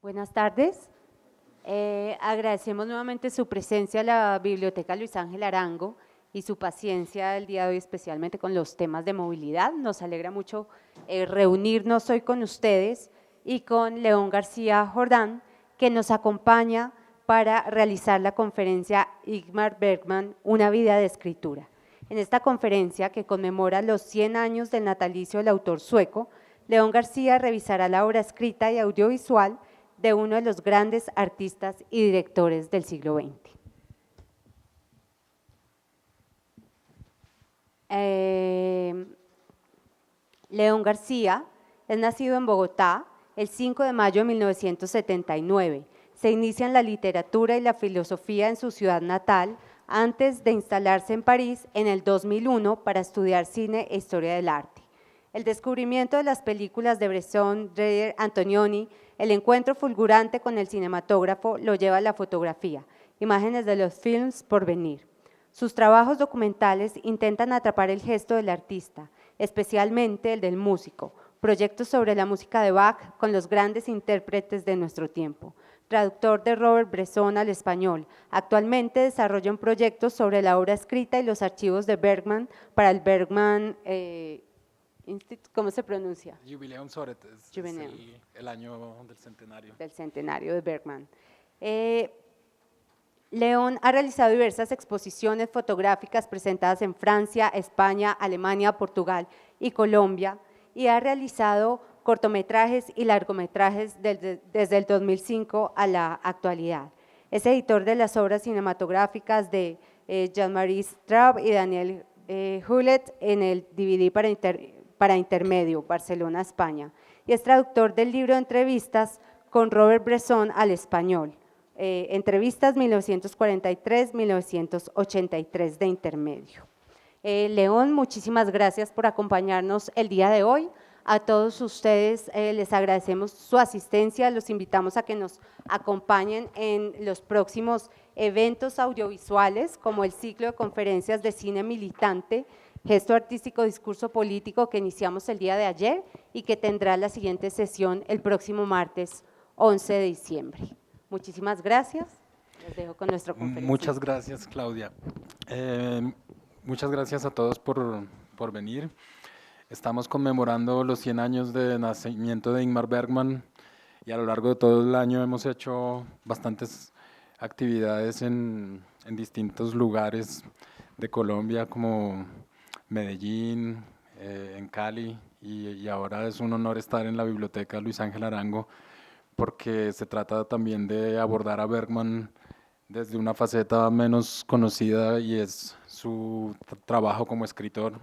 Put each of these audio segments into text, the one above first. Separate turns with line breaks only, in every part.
Buenas tardes. Agradecemos nuevamente su presencia a la Biblioteca Luis Ángel Arango y su paciencia el día de hoy, especialmente con los temas de movilidad. Nos alegra mucho reunirnos hoy con ustedes y con León García Jordán, que nos acompaña para realizar la conferencia Ingmar Bergman, una vida de escritura. En esta conferencia, que conmemora los 100 años del natalicio del autor sueco, León García revisará la obra escrita y audiovisual de uno de los grandes artistas y directores del siglo XX. León García es nacido en Bogotá el 5 de mayo de 1979. Se inicia en la literatura y la filosofía en su ciudad natal antes de instalarse en París en el 2001 para estudiar cine e historia del arte. El descubrimiento de las películas de Bresson, Dreyer, Antonioni, el encuentro fulgurante con el cinematógrafo lo lleva a la fotografía, imágenes de los films por venir. Sus trabajos documentales intentan atrapar el gesto del artista, especialmente el del músico, proyectos sobre la música de Bach con los grandes intérpretes de nuestro tiempo. Traductor de Robert Bresson al español, actualmente desarrolla un proyecto sobre la obra escrita y los archivos de Bergman para el Bergman ¿cómo se pronuncia?
Jubileumsåret es el año del centenario.
Del centenario de Bergman. León ha realizado diversas exposiciones fotográficas presentadas en Francia, España, Alemania, Portugal y Colombia, y ha realizado cortometrajes y largometrajes desde el 2005 a la actualidad. Es editor de las obras cinematográficas de Jean-Marie Straub y Daniel Hewlett en el DVD para Intermedio, Barcelona, España, y es traductor del libro de entrevistas con Robert Bresson al español, entrevistas 1943-1983 de Intermedio. León, muchísimas gracias por acompañarnos el día de hoy. A todos ustedes les agradecemos su asistencia, los invitamos a que nos acompañen en los próximos eventos audiovisuales, como el ciclo de conferencias de cine militante, gesto artístico, discurso político, que iniciamos el día de ayer y que tendrá la siguiente sesión el próximo martes 11 de diciembre. Muchísimas gracias. Les dejo con nuestro conferencista.
Muchas gracias, Claudia. Muchas gracias a todos por venir. Estamos conmemorando los 100 años de nacimiento de Ingmar Bergman y a lo largo de todo el año hemos hecho bastantes actividades en distintos lugares de Colombia, como Medellín, en Cali, y ahora es un honor estar en la Biblioteca Luis Ángel Arango, porque se trata también de abordar a Bergman desde una faceta menos conocida, y es su trabajo como escritor,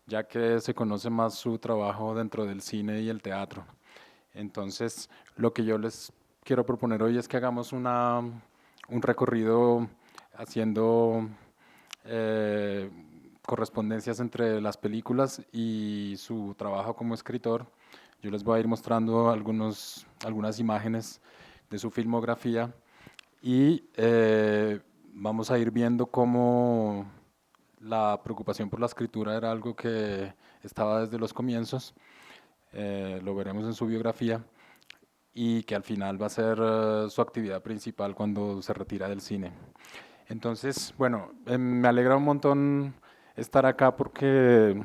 ya que se conoce más su trabajo dentro del cine y el teatro. Entonces, lo que yo les quiero proponer hoy es que hagamos un recorrido haciendo correspondencias entre las películas y su trabajo como escritor. Yo les voy a ir mostrando algunas imágenes de su filmografía y vamos a ir viendo cómo la preocupación por la escritura era algo que estaba desde los comienzos, lo veremos en su biografía, y que al final va a ser su actividad principal cuando se retira del cine. Entonces, bueno, me alegra un montón estar acá porque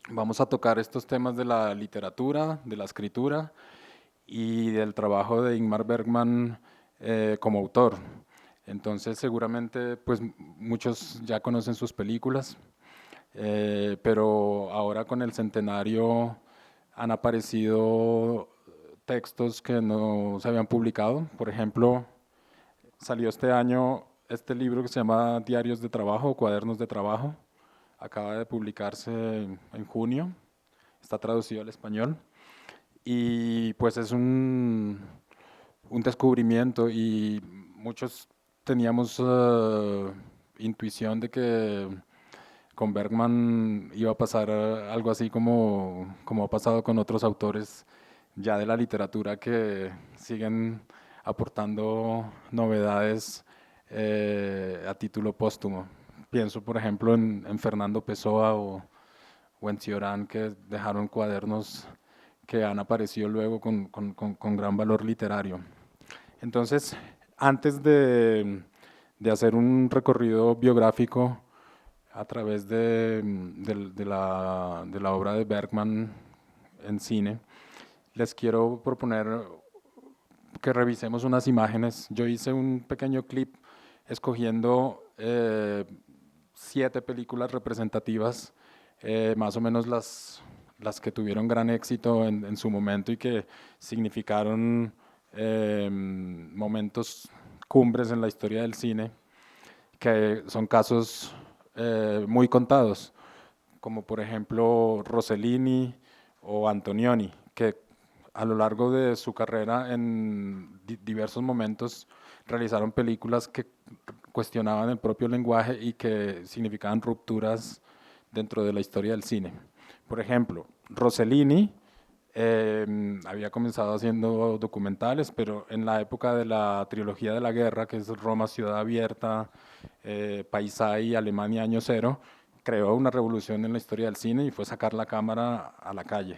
vamos a tocar estos temas de la literatura, de la escritura y del trabajo de Ingmar Bergman como autor. Entonces, seguramente pues muchos ya conocen sus películas, pero ahora con el centenario han aparecido textos que no se habían publicado. Por ejemplo, salió este año este libro que se llama Diarios de Trabajo o Cuadernos de Trabajo. Acaba de publicarse en junio, está traducido al español, y pues es un descubrimiento, y muchos teníamos intuición de que con Bergman iba a pasar algo así como ha pasado con otros autores ya de la literatura que siguen aportando novedades a título póstumo. Pienso, por ejemplo, en Fernando Pessoa o en Cioran, que dejaron cuadernos que han aparecido luego con gran valor literario. Entonces, antes de hacer un recorrido biográfico a través de la obra de Bergman en cine, les quiero proponer que revisemos unas imágenes. Yo hice un pequeño clip escogiendo 7 películas representativas, más o menos las que tuvieron gran éxito en su momento y que significaron momentos cumbres en la historia del cine, que son casos muy contados, como por ejemplo Rossellini o Antonioni, que a lo largo de su carrera en diversos momentos realizaron películas que cuestionaban el propio lenguaje y que significaban rupturas dentro de la historia del cine. Por ejemplo, Rossellini había comenzado haciendo documentales, pero en la época de la trilogía de la guerra, que es Roma, Ciudad Abierta, Paisai y Alemania Año Cero, creó una revolución en la historia del cine y fue sacar la cámara a la calle.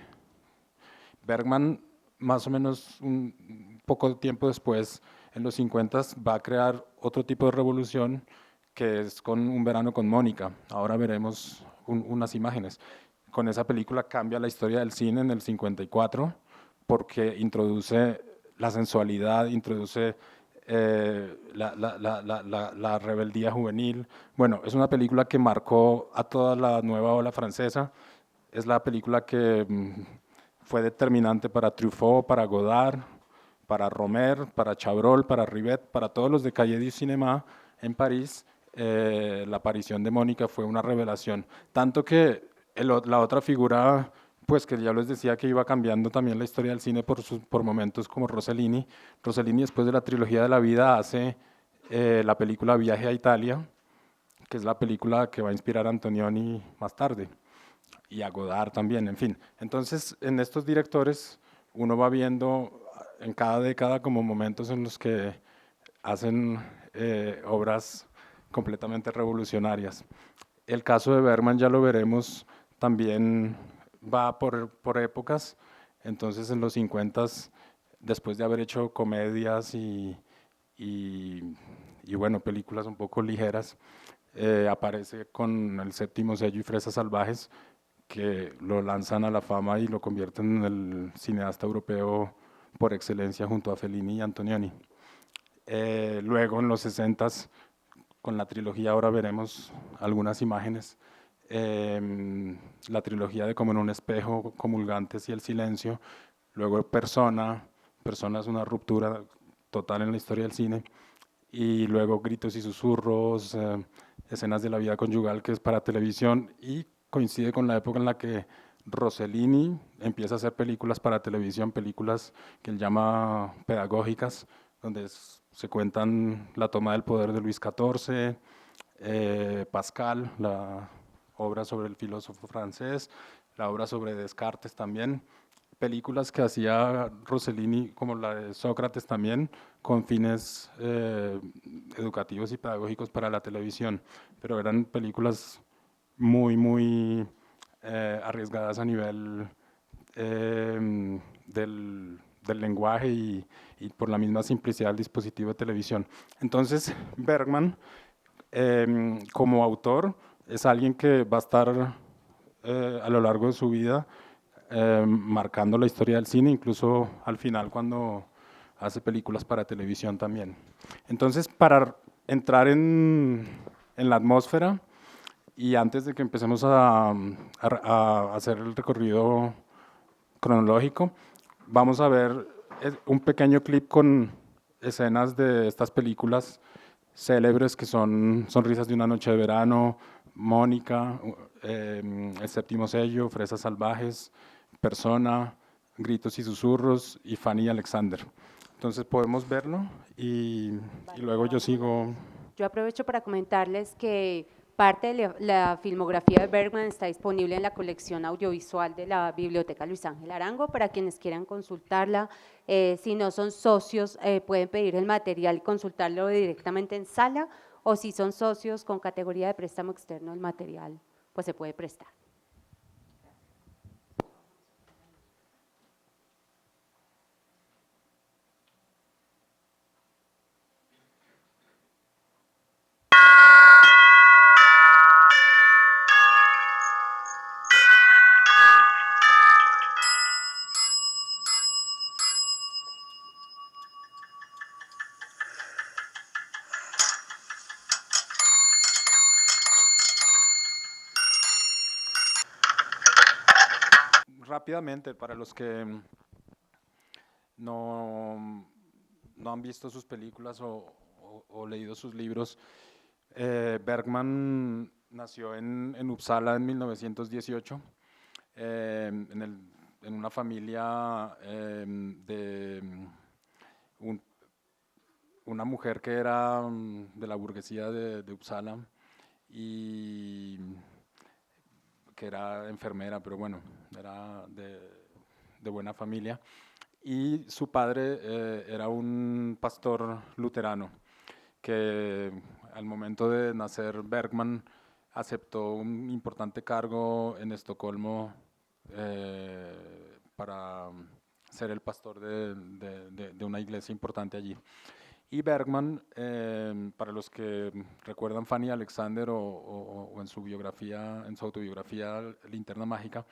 Bergman, más o menos un poco tiempo después, en los 50, va a crear otro tipo de revolución que es con Un verano con Mónica. Ahora veremos unas imágenes. Con esa película cambia la historia del cine en el 54 porque introduce la sensualidad, introduce la rebeldía juvenil. Bueno, es una película que marcó a toda la nueva ola francesa. Es la película que fue determinante para Truffaut, para Godard, para Romer, para Chabrol, para Rivet, para todos los de Cahiers du Cinéma en París. La aparición de Mónica fue una revelación, tanto que la otra figura, pues que ya les decía que iba cambiando también la historia del cine por momentos como Rossellini. Rossellini, después de la trilogía de la vida, hace la película Viaje a Italia, que es la película que va a inspirar a Antonioni más tarde, y a Godard también, en fin. Entonces, en estos directores, uno va viendo en cada década como momentos en los que hacen obras completamente revolucionarias. El caso de Bergman, ya lo veremos, también va por épocas. Entonces, en los 50, después de haber hecho comedias y bueno, películas un poco ligeras, aparece con El séptimo sello y Fresas salvajes, que lo lanzan a la fama y lo convierten en el cineasta europeo por excelencia junto a Fellini y Antonioni. Luego en los 60, con la trilogía, ahora veremos algunas imágenes, la trilogía de Como en un espejo, Comulgantes y El silencio, luego Persona es una ruptura total en la historia del cine, y luego Gritos y susurros, Escenas de la vida conyugal, que es para televisión y coincide con la época en la que Rossellini empieza a hacer películas para televisión, películas que él llama pedagógicas, donde se cuentan la toma del poder de Luis XIV, Pascal, la obra sobre el filósofo francés, la obra sobre Descartes también, películas que hacía Rossellini, como la de Sócrates también, con fines educativos y pedagógicos para la televisión, pero eran películas muy arriesgadas a nivel del lenguaje y por la misma simplicidad del dispositivo de televisión. Entonces, Bergman, como autor, es alguien que va a estar a lo largo de su vida marcando la historia del cine, incluso al final cuando hace películas para televisión también. Entonces, para entrar en la atmósfera y antes de que empecemos a hacer el recorrido cronológico, vamos a ver un pequeño clip con escenas de estas películas célebres que son Sonrisas de una noche de verano, Mónica, El séptimo sello, Fresas salvajes, Persona, Gritos y susurros y Fanny y Alexander. Entonces podemos verlo y luego yo sigo.
Yo aprovecho para comentarles que parte de la filmografía de Bergman está disponible en la colección audiovisual de la Biblioteca Luis Ángel Arango para quienes quieran consultarla. Si no son socios, pueden pedir el material y consultarlo directamente en sala, o si son socios con categoría de préstamo externo, el material pues se puede prestar.
rápidamente, para los que no, no han visto sus películas o leído sus libros, Bergman nació en Uppsala en 1918, en una familia de un- una mujer que era de la burguesía de Uppsala y que era enfermera, pero bueno, era de buena familia. Y su padre era un pastor luterano que al momento de nacer Bergman aceptó un importante cargo en Estocolmo para ser el pastor de una iglesia importante allí. Y Bergman, para los que recuerdan Fanny Alexander o en su biografía, en su autobiografía Linterna Mágica,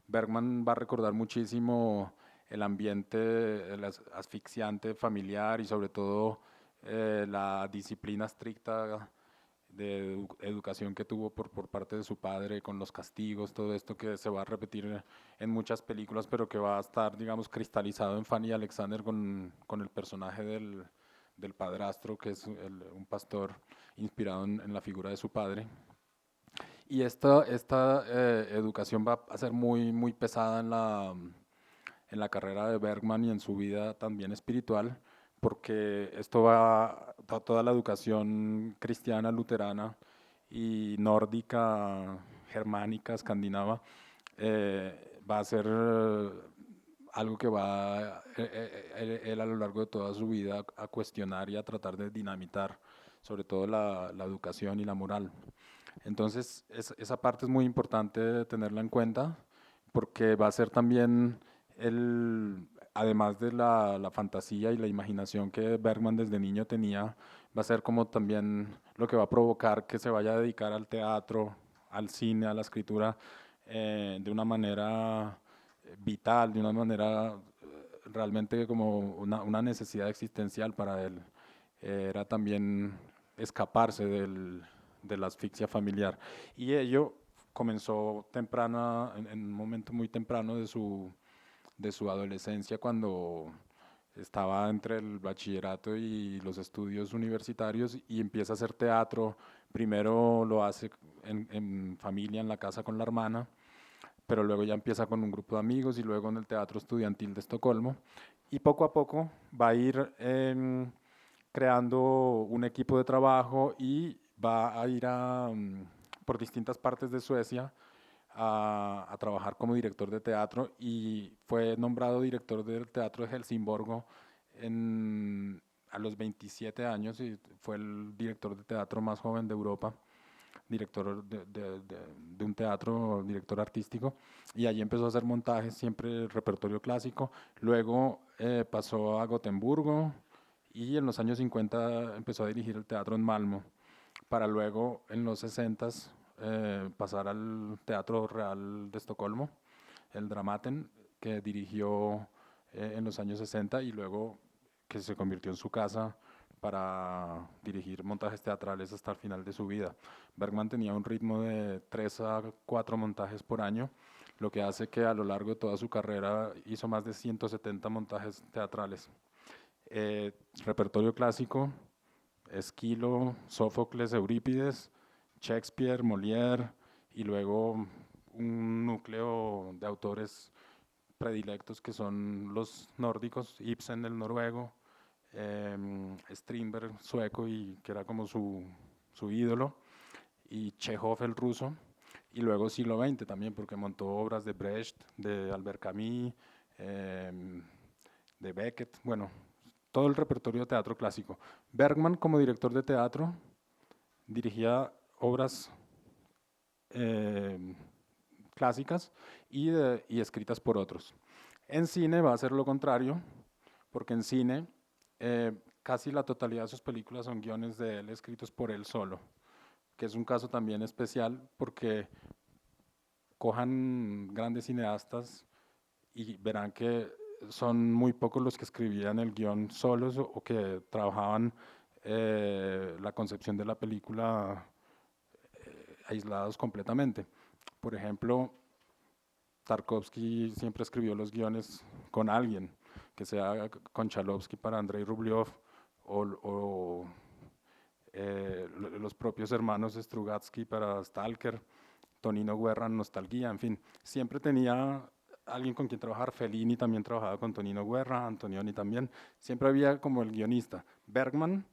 Bergman va a recordar muchísimo el ambiente, el asfixiante familiar y sobre todo la disciplina estricta de educación que tuvo por parte de su padre, con los castigos, todo esto que se va a repetir en muchas películas, pero que va a estar, digamos, cristalizado en Fanny Alexander con el personaje del padrastro, que es un pastor inspirado en la figura de su padre. Y esta educación va a ser muy, muy pesada en la carrera de Bergman y en su vida también espiritual, porque esto toda la educación cristiana, luterana y nórdica, germánica, escandinava, va a ser algo que va él a lo largo de toda su vida a cuestionar y a tratar de dinamitar, sobre todo la educación y la moral. Entonces, esa parte es muy importante tenerla en cuenta porque va a ser también además de la fantasía y la imaginación que Bergman desde niño tenía, va a ser como también lo que va a provocar que se vaya a dedicar al teatro, al cine, a la escritura, de una manera vital, de una manera realmente como una necesidad existencial para él. Era también escaparse de la asfixia familiar. Y ello comenzó temprana, en un momento muy temprano de su adolescencia, cuando estaba entre el bachillerato y los estudios universitarios y empieza a hacer teatro. Primero lo hace en familia, en la casa con la hermana, pero luego ya empieza con un grupo de amigos y luego en el Teatro Estudiantil de Estocolmo. Y poco a poco va a ir creando un equipo de trabajo y va a ir por distintas partes de Suecia a trabajar como director de teatro y fue nombrado director del Teatro de Helsingborgo a los 27 años y fue el director de teatro más joven de Europa, director de un teatro, director artístico, y allí empezó a hacer montajes, siempre repertorio clásico. Luego pasó a Gotemburgo y en los años 50 empezó a dirigir el teatro en Malmo, para luego en los 60 pasar al Teatro Real de Estocolmo, el Dramaten, que dirigió en los años 60 y luego que se convirtió en su casa para dirigir montajes teatrales hasta el final de su vida. Bergman tenía un ritmo de 3 a 4 montajes por año, lo que hace que a lo largo de toda su carrera hizo más de 170 montajes teatrales. Repertorio clásico, Esquilo, Sófocles, Eurípides, Shakespeare, Molière y luego un núcleo de autores predilectos que son los nórdicos, Ibsen el noruego, Strindberg sueco y que era como su ídolo, y Chekhov el ruso, y luego siglo XX también porque montó obras de Brecht, de Albert Camus, de Beckett, bueno, todo el repertorio de teatro clásico. Bergman como director de teatro dirigía obras eh, clásicas y escritas por otros. En cine va a ser lo contrario, porque en cine casi la totalidad de sus películas son guiones de él escritos por él solo, que es un caso también especial porque cojan grandes cineastas y verán que son muy pocos los que escribían el guión solos o que trabajaban la concepción de la película aislados completamente. Por ejemplo, Tarkovsky siempre escribió los guiones con alguien, que sea Konchalovsky para Andrei Rublev o los propios hermanos Strugatsky para Stalker, Tonino Guerra en Nostalgia, en fin, siempre tenía alguien con quien trabajar. Fellini también trabajaba con Tonino Guerra, Antonioni también, siempre había como el guionista. Bergman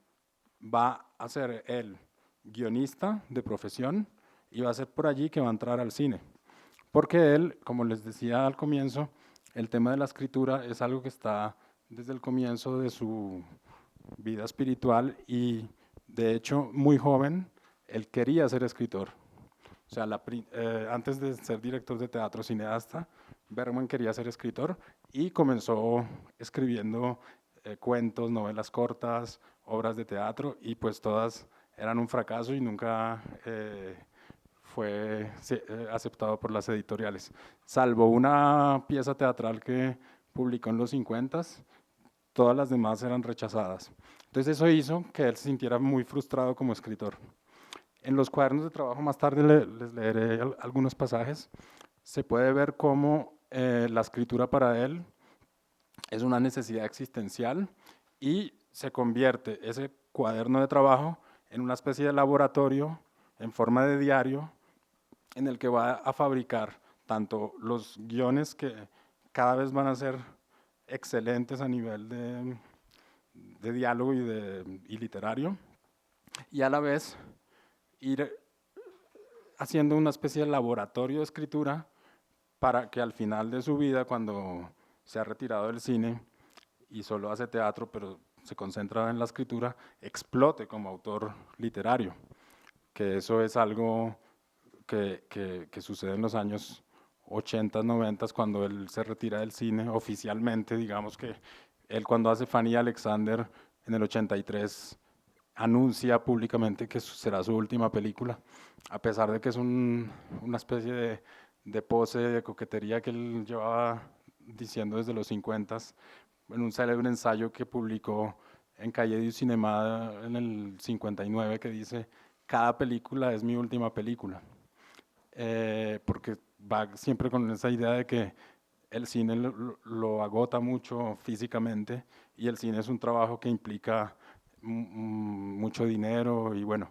va a ser el guionista de profesión y va a ser por allí que va a entrar al cine. Porque él, como les decía al comienzo, el tema de la escritura es algo que está desde el comienzo de su vida espiritual y de hecho muy joven él quería ser escritor. O sea, antes de ser director de teatro, cineasta, Bergman quería ser escritor y comenzó escribiendo cuentos, novelas cortas, obras de teatro y pues todas eran un fracaso y nunca fue aceptado por las editoriales, salvo una pieza teatral que publicó en los 50s, todas las demás eran rechazadas. Entonces eso hizo que él se sintiera muy frustrado como escritor. En los cuadernos de trabajo, más tarde les leeré algunos pasajes, se puede ver cómo la escritura para él es una necesidad existencial y se convierte ese cuaderno de trabajo en una especie de laboratorio en forma de diario en el que va a fabricar tanto los guiones que cada vez van a ser excelentes a nivel de diálogo y literario, y a la vez ir haciendo una especie de laboratorio de escritura para que al final de su vida, cuando se ha retirado del cine y solo hace teatro, pero se concentra en la escritura, explote como autor literario, que eso es algo que sucede en los años 80, 90, cuando él se retira del cine oficialmente. Digamos que él, cuando hace Fanny y Alexander en el 83, anuncia públicamente que será su última película, a pesar de que es una especie de pose, de coquetería que él llevaba diciendo desde los 50, en un célebre ensayo que publicó en Cahiers du Cinéma en el 59, que dice: cada película es mi última película. Porque va siempre con esa idea de que el cine lo agota mucho físicamente y el cine es un trabajo que implica mucho dinero y bueno,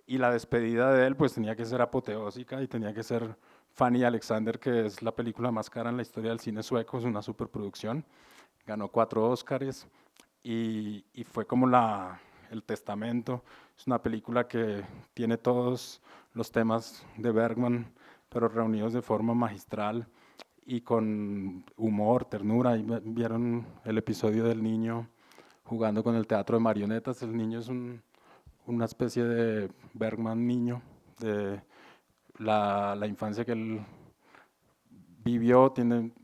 y la despedida de él pues tenía que ser apoteósica y tenía que ser Fanny y Alexander, que es la película más cara en la historia del cine sueco, es una superproducción, ganó 4 Óscares y fue como el testamento. Es una película que tiene todos los temas de Bergman, pero reunidos de forma magistral y con humor, ternura. Y vieron el episodio del niño jugando con el teatro de marionetas. El niño es una especie de Bergman niño, de la infancia que él vivió.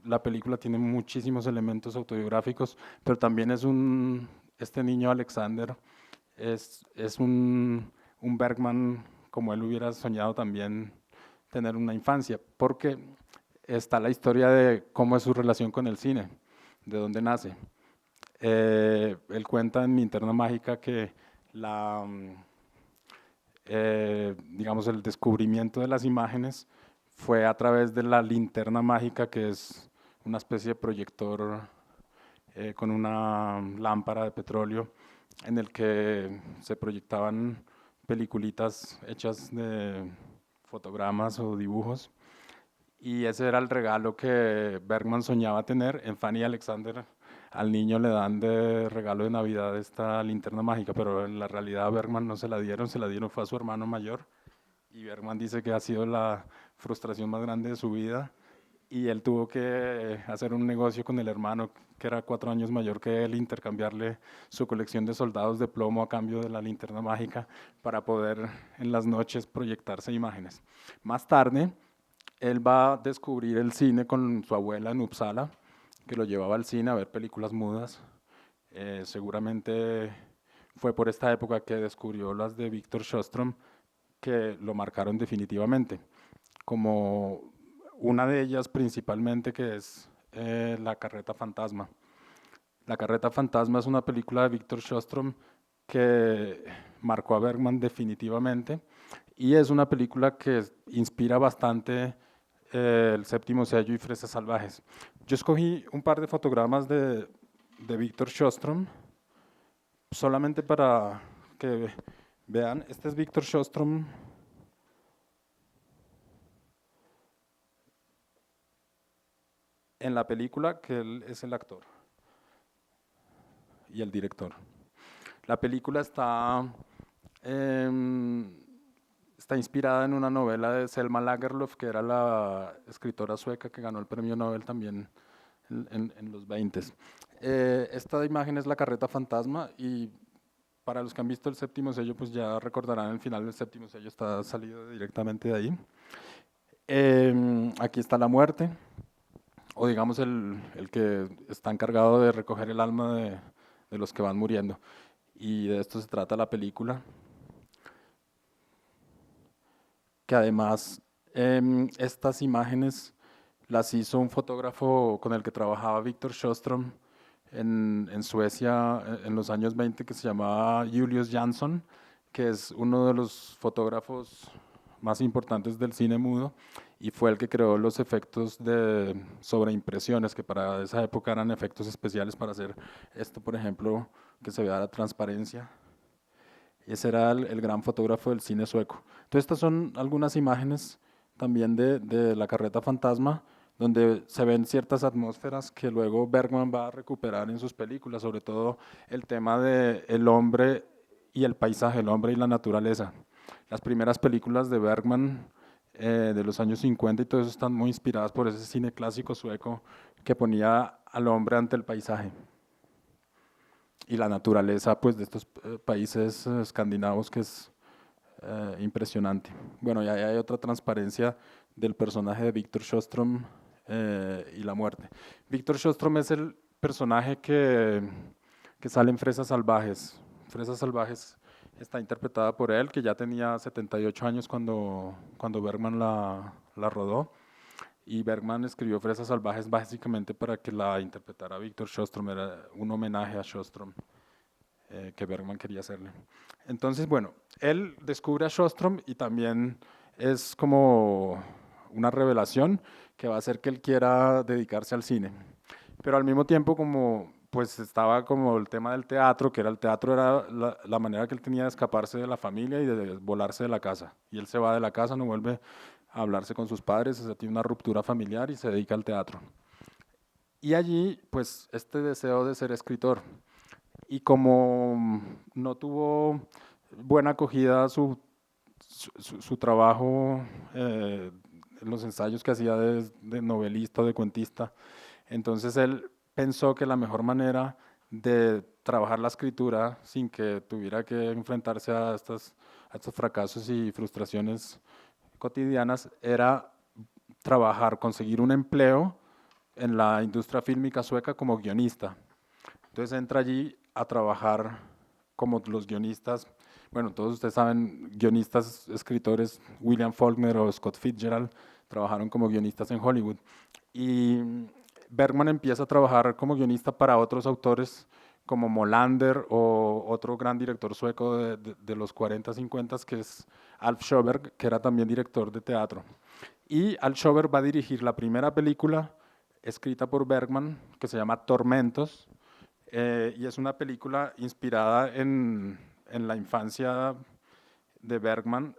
La película tiene muchísimos elementos autobiográficos, pero también este niño Alexander es un Bergman como él hubiera soñado también tener una infancia, porque está la historia de cómo es su relación con el cine, de dónde nace. Él cuenta en Linterna Mágica que digamos, el descubrimiento de las imágenes fue a través de la linterna mágica, que es una especie de proyector con una lámpara de petróleo en el que se proyectaban peliculitas hechas de fotogramas o dibujos, y ese era el regalo que Bergman soñaba tener. En Fanny y Alexander al niño le dan de regalo de Navidad esta linterna mágica, pero en la realidad a Bergman no se la dieron, fue a su hermano mayor, y Bergman dice que ha sido la frustración más grande de su vida, y él tuvo que hacer un negocio con el hermano, que era 4 años mayor que él, intercambiarle su colección de soldados de plomo a cambio de la linterna mágica para poder en las noches proyectarse imágenes. Más tarde, él va a descubrir el cine con su abuela en Uppsala, que lo llevaba al cine a ver películas mudas. Seguramente fue por esta época que descubrió las de Victor Sjöström, que lo marcaron definitivamente, como una de ellas principalmente, que es La carreta fantasma. La carreta fantasma es una película de Victor Sjöström que marcó a Bergman definitivamente, y es una película que inspira bastante El Séptimo Sello y Fresas Salvajes. Yo escogí un par de fotogramas de Víctor Sjöström, solamente para que vean. Este es Víctor Sjöström en la película, que él es el actor y el director. La película está inspirada en una novela de Selma Lagerlöf, que era la escritora sueca que ganó el premio Nobel también en los 20. Esta imagen es la carreta fantasma, y para los que han visto el Séptimo Sello, pues ya recordarán el final del Séptimo Sello, está salido directamente de ahí. Aquí está la muerte, o digamos el que está encargado de recoger el alma de los que van muriendo. Y de esto se trata la película, que además estas imágenes las hizo un fotógrafo con el que trabajaba Víctor Sjöström en Suecia en los años 20, que se llamaba Julius Jansson, que es uno de los fotógrafos más importantes del cine mudo, y fue el que creó los efectos de sobreimpresiones, que para esa época eran efectos especiales para hacer esto, por ejemplo, que se vea la transparencia. Ese era el gran fotógrafo del cine sueco. Entonces estas son algunas imágenes también de la carreta fantasma, donde se ven ciertas atmósferas que luego Bergman va a recuperar en sus películas, sobre todo el tema del hombre y el paisaje, el hombre y la naturaleza. Las primeras películas de Bergman de los años 50 y todo eso están muy inspiradas por ese cine clásico sueco que ponía al hombre ante el paisaje y la naturaleza, pues, de estos países escandinavos, que es impresionante. Bueno, y ahí hay otra transparencia del personaje de Víctor Sjöström y la muerte. Víctor Sjöström es el personaje que sale en Fresas Salvajes. Fresas Salvajes está interpretada por él, que ya tenía 78 años cuando Bergman la rodó. Y Bergman escribió Fresas Salvajes básicamente para que la interpretara Víctor Sjöström, era un homenaje a Sjöström que Bergman quería hacerle. Entonces, bueno, él descubre a Sjöström y también es como una revelación que va a hacer que él quiera dedicarse al cine. Pero al mismo tiempo, como pues estaba como el tema del teatro, que era el teatro era la manera que él tenía de escaparse de la familia y de volarse de la casa. Y él se va de la casa, no vuelve a hablarse con sus padres, tiene una ruptura familiar y se dedica al teatro. Y allí, pues, este deseo de ser escritor. Y como no tuvo buena acogida su trabajo, en los ensayos que hacía de novelista o de cuentista, entonces él pensó que la mejor manera de trabajar la escritura sin que tuviera que enfrentarse a estos fracasos y frustraciones cotidianas era trabajar, conseguir un empleo en la industria fílmica sueca como guionista. Entonces entra allí a trabajar como los guionistas, bueno, todos ustedes saben, guionistas, escritores, William Faulkner o Scott Fitzgerald, trabajaron como guionistas en Hollywood. Y Bergman empieza a trabajar como guionista para otros autores como Molander o otro gran director sueco de los 40, 50, que es Alf Sjöberg, que era también director de teatro. Y Alf Sjöberg va a dirigir la primera película escrita por Bergman, que se llama Tormentos, y es una película inspirada en la infancia de Bergman,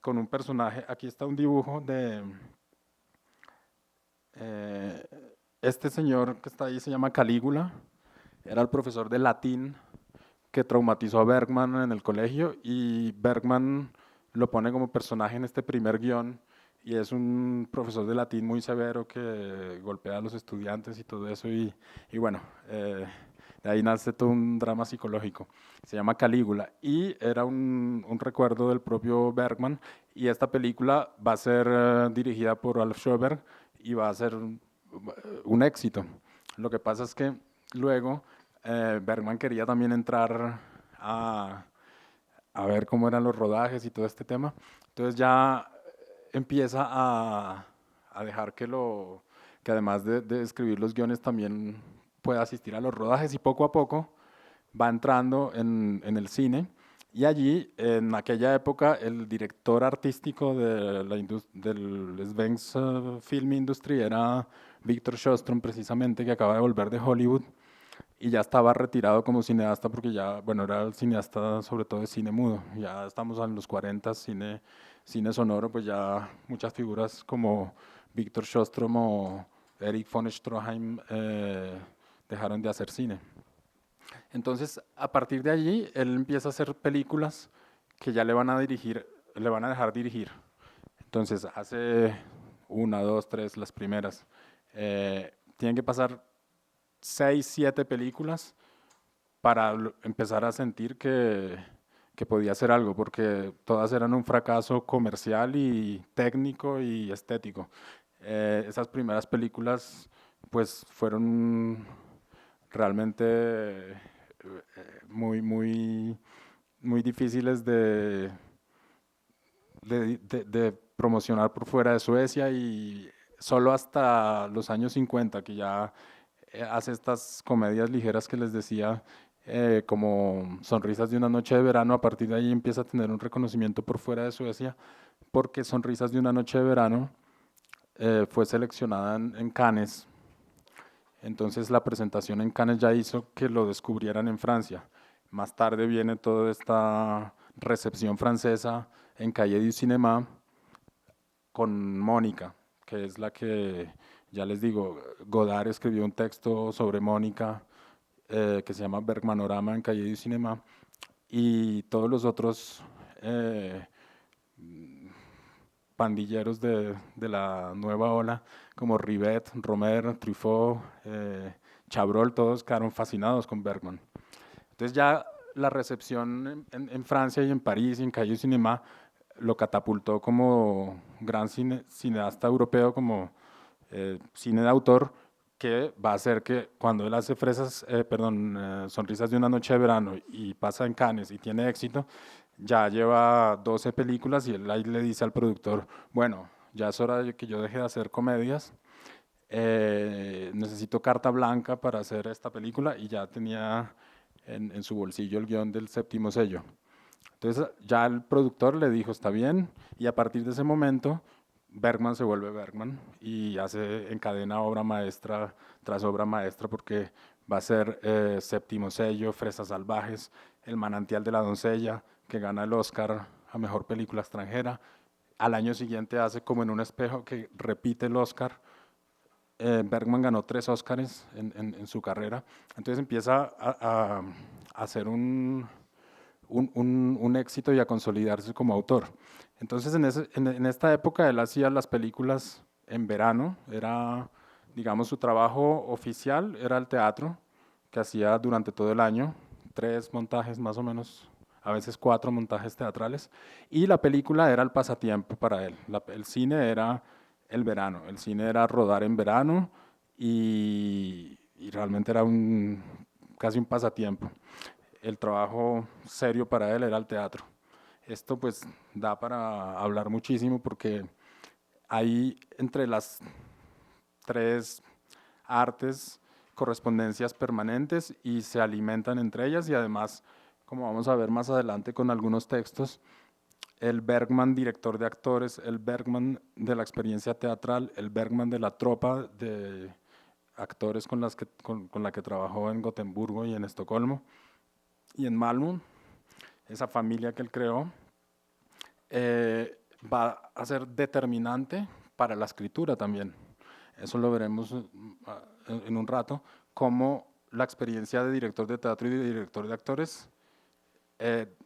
con un personaje. Aquí está un dibujo de este señor que está ahí, se llama Calígula, era el profesor de latín que traumatizó a Bergman en el colegio, y Bergman lo pone como personaje en este primer guión, y es un profesor de latín muy severo que golpea a los estudiantes y todo eso, y bueno, de ahí nace todo un drama psicológico. Se llama Calígula, y era un recuerdo del propio Bergman, y esta película va a ser dirigida por Alf Sjöberg y va a ser un éxito. Lo que pasa es que luego Bergman quería también entrar a ver cómo eran los rodajes y todo este tema. Entonces ya empieza a dejar que además de escribir los guiones también pueda asistir a los rodajes, y poco a poco va entrando en el cine, Y allí, en aquella época, el director artístico de del Svensk Film Industry era Victor Sjöström, precisamente, que acaba de volver de Hollywood y ya estaba retirado como cineasta porque ya, bueno, era el cineasta sobre todo de cine mudo. Ya estamos en los 40, cine sonoro, pues ya muchas figuras como Victor Sjöström o Eric von Stroheim dejaron de hacer cine. Entonces, a partir de allí, él empieza a hacer películas que ya le van a dirigir, le van a dejar dirigir. Entonces, hace una, dos, tres, las primeras. Tienen que pasar 6, 7 películas para empezar a sentir que podía hacer algo, porque todas eran un fracaso comercial y técnico y estético. Esas primeras películas pues fueron realmente muy difíciles de promocionar por fuera de Suecia y solo hasta los años 50 que ya hace estas comedias ligeras que les decía, como Sonrisas de una noche de verano. A partir de ahí empieza a tener un reconocimiento por fuera de Suecia, porque Sonrisas de una noche de verano fue seleccionada en Cannes. Entonces la presentación en Cannes ya hizo que lo descubrieran en Francia. Más tarde viene toda esta recepción francesa en Cahiers du Cinéma con Mónica, que es la que, ya les digo, Godard escribió un texto sobre Mónica que se llama Bergmanorama en Cahiers du Cinéma, y todos los otros pandilleros de la nueva ola, como Rivet, Romer, Truffaut, Chabrol, todos quedaron fascinados con Bergman. Entonces ya la recepción en Francia y en París y en Cahiers du Cinéma lo catapultó como gran cineasta europeo, como cine de autor, que va a hacer que cuando él hace Sonrisas de una noche de verano y pasa en Cannes y tiene éxito, ya lleva 12 películas y él ahí le dice al productor, bueno, ya es hora de que yo deje de hacer comedias, necesito carta blanca para hacer esta película, y ya tenía en su bolsillo el guión del Séptimo Sello. Entonces ya el productor le dijo, está bien, y a partir de ese momento Bergman se vuelve Bergman y encadena obra maestra tras obra maestra, porque va a ser Séptimo Sello, Fresas Salvajes, El manantial de la doncella, que gana el Oscar a Mejor Película Extranjera. Al año siguiente hace Como en un espejo, que repite el Oscar. Bergman ganó 3 Oscars en su carrera. Entonces empieza a hacer un éxito y a consolidarse como autor. Entonces en esta época él hacía las películas en verano, era, digamos, su trabajo oficial era el teatro, que hacía durante todo el año, 3 montajes más o menos, a veces 4 montajes teatrales, y la película era el pasatiempo para él. El cine era el verano, el cine era rodar en verano, y realmente era casi un pasatiempo. El trabajo serio para él era el teatro. Esto pues da para hablar muchísimo, porque hay entre las 3 artes correspondencias permanentes y se alimentan entre ellas, y además, como vamos a ver más adelante con algunos textos, el Bergman director de actores, el Bergman de la experiencia teatral, el Bergman de la tropa de actores con la que trabajó en Gotemburgo y en Estocolmo y en Malmö, esa familia que él creó, va a ser determinante para la escritura también. Eso lo veremos en un rato, cómo la experiencia de director de teatro y de director de actores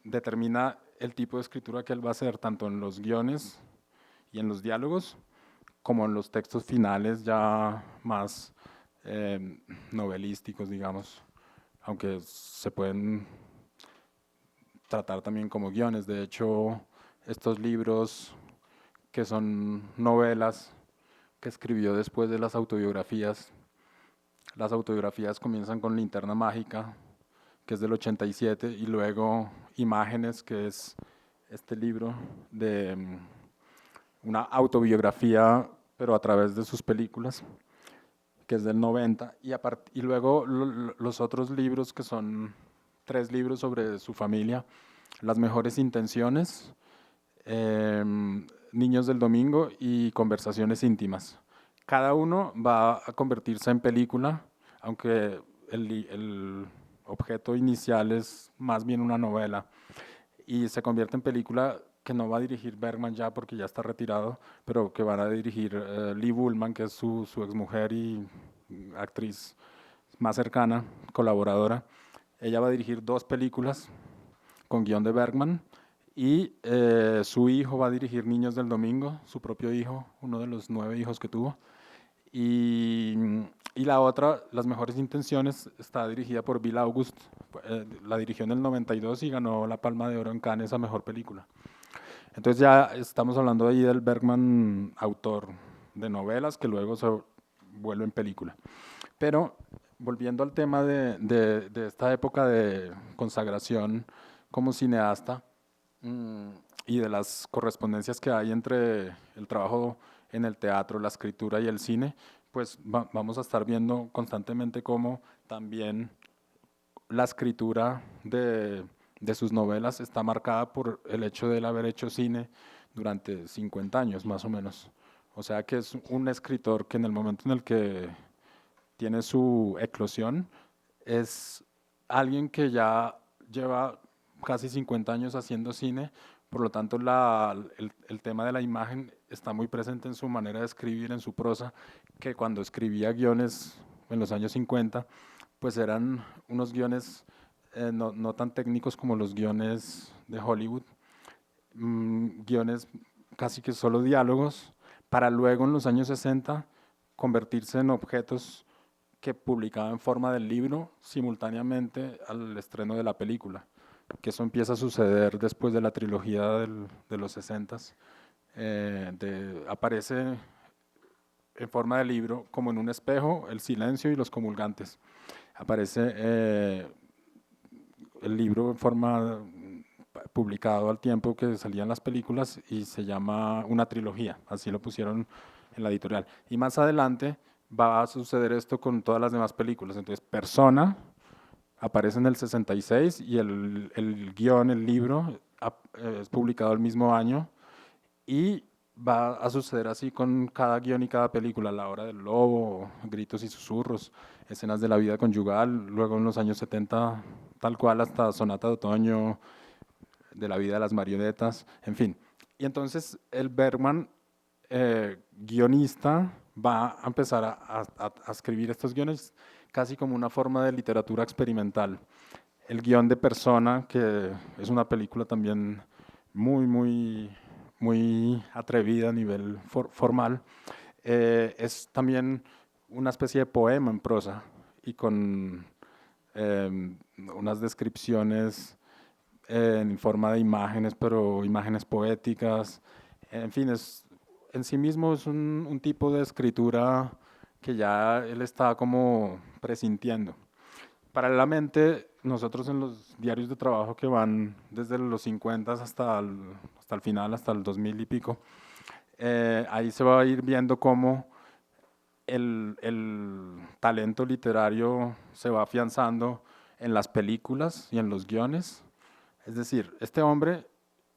determina el tipo de escritura que él va a hacer, tanto en los guiones y en los diálogos, como en los textos finales ya más novelísticos, digamos, aunque se pueden tratar también como guiones. De hecho, estos libros que son novelas que escribió después de las autobiografías comienzan con Linterna Mágica, que es del 87, y luego Imágenes, que es este libro de una autobiografía, pero a través de sus películas, que es del 90, y luego los otros libros, que son 3 libros sobre su familia, Las mejores intenciones, Niños del Domingo y Conversaciones íntimas. Cada uno va a convertirse en película, aunque el objeto inicial es más bien una novela, y se convierte en película que no va a dirigir Bergman ya porque ya está retirado, pero que van a dirigir Lee Bullman, que es su exmujer y actriz más cercana, colaboradora. Ella va a dirigir 2 películas con guión de Bergman y su hijo va a dirigir Niños del Domingo, su propio hijo, uno de los 9 hijos que tuvo. Y, y la otra, Las Mejores Intenciones, está dirigida por Bill August. La dirigió en el 92 y ganó la Palma de Oro en Cannes a Mejor Película. Entonces ya estamos hablando ahí del Bergman autor de novelas que luego se vuelve en película. Pero volviendo al tema de esta época de consagración como cineasta y de las correspondencias que hay entre el trabajo en el teatro, la escritura y el cine, pues vamos a estar viendo constantemente cómo también la escritura de sus novelas está marcada por el hecho de él haber hecho cine durante 50 años más o menos. O sea que es un escritor que en el momento en el que tiene su eclosión es alguien que ya lleva casi 50 años haciendo cine, por lo tanto el tema de la imagen está muy presente en su manera de escribir, en su prosa, que cuando escribía guiones en los años 50, pues eran unos guiones no tan técnicos como los guiones de Hollywood, guiones casi que solo diálogos, para luego en los años 60 convertirse en objetos que publicaba en forma de libro simultáneamente al estreno de la película, que eso empieza a suceder después de la trilogía de los 60s. Aparece en forma de libro como en un espejo, El silencio y Los comulgantes. Aparece el libro en forma publicado al tiempo que salían las películas y se llama una trilogía, así lo pusieron en la editorial. Y más adelante va a suceder esto con todas las demás películas. Entonces, Persona aparece en el 66 y el guión, el libro, es publicado el mismo año y va a suceder así con cada guión y cada película, La Hora del Lobo, Gritos y Susurros, Escenas de la Vida Conyugal, luego en los años 70 tal cual hasta Sonata de Otoño, De la Vida de las Marionetas, en fin. Y entonces el Bergman, guionista, va a empezar a escribir estos guiones casi como una forma de literatura experimental. El guión de Persona, que es una película también muy atrevida a nivel formal, es también una especie de poema en prosa y con unas descripciones en forma de imágenes, pero imágenes poéticas. En fin, en sí mismo es un tipo de escritura que ya él está como presintiendo. Paralelamente, nosotros en los diarios de trabajo que van desde los 50 hasta el final, hasta el 2000 y pico, ahí se va a ir viendo cómo el talento literario se va afianzando en las películas y en los guiones. Es decir, este hombre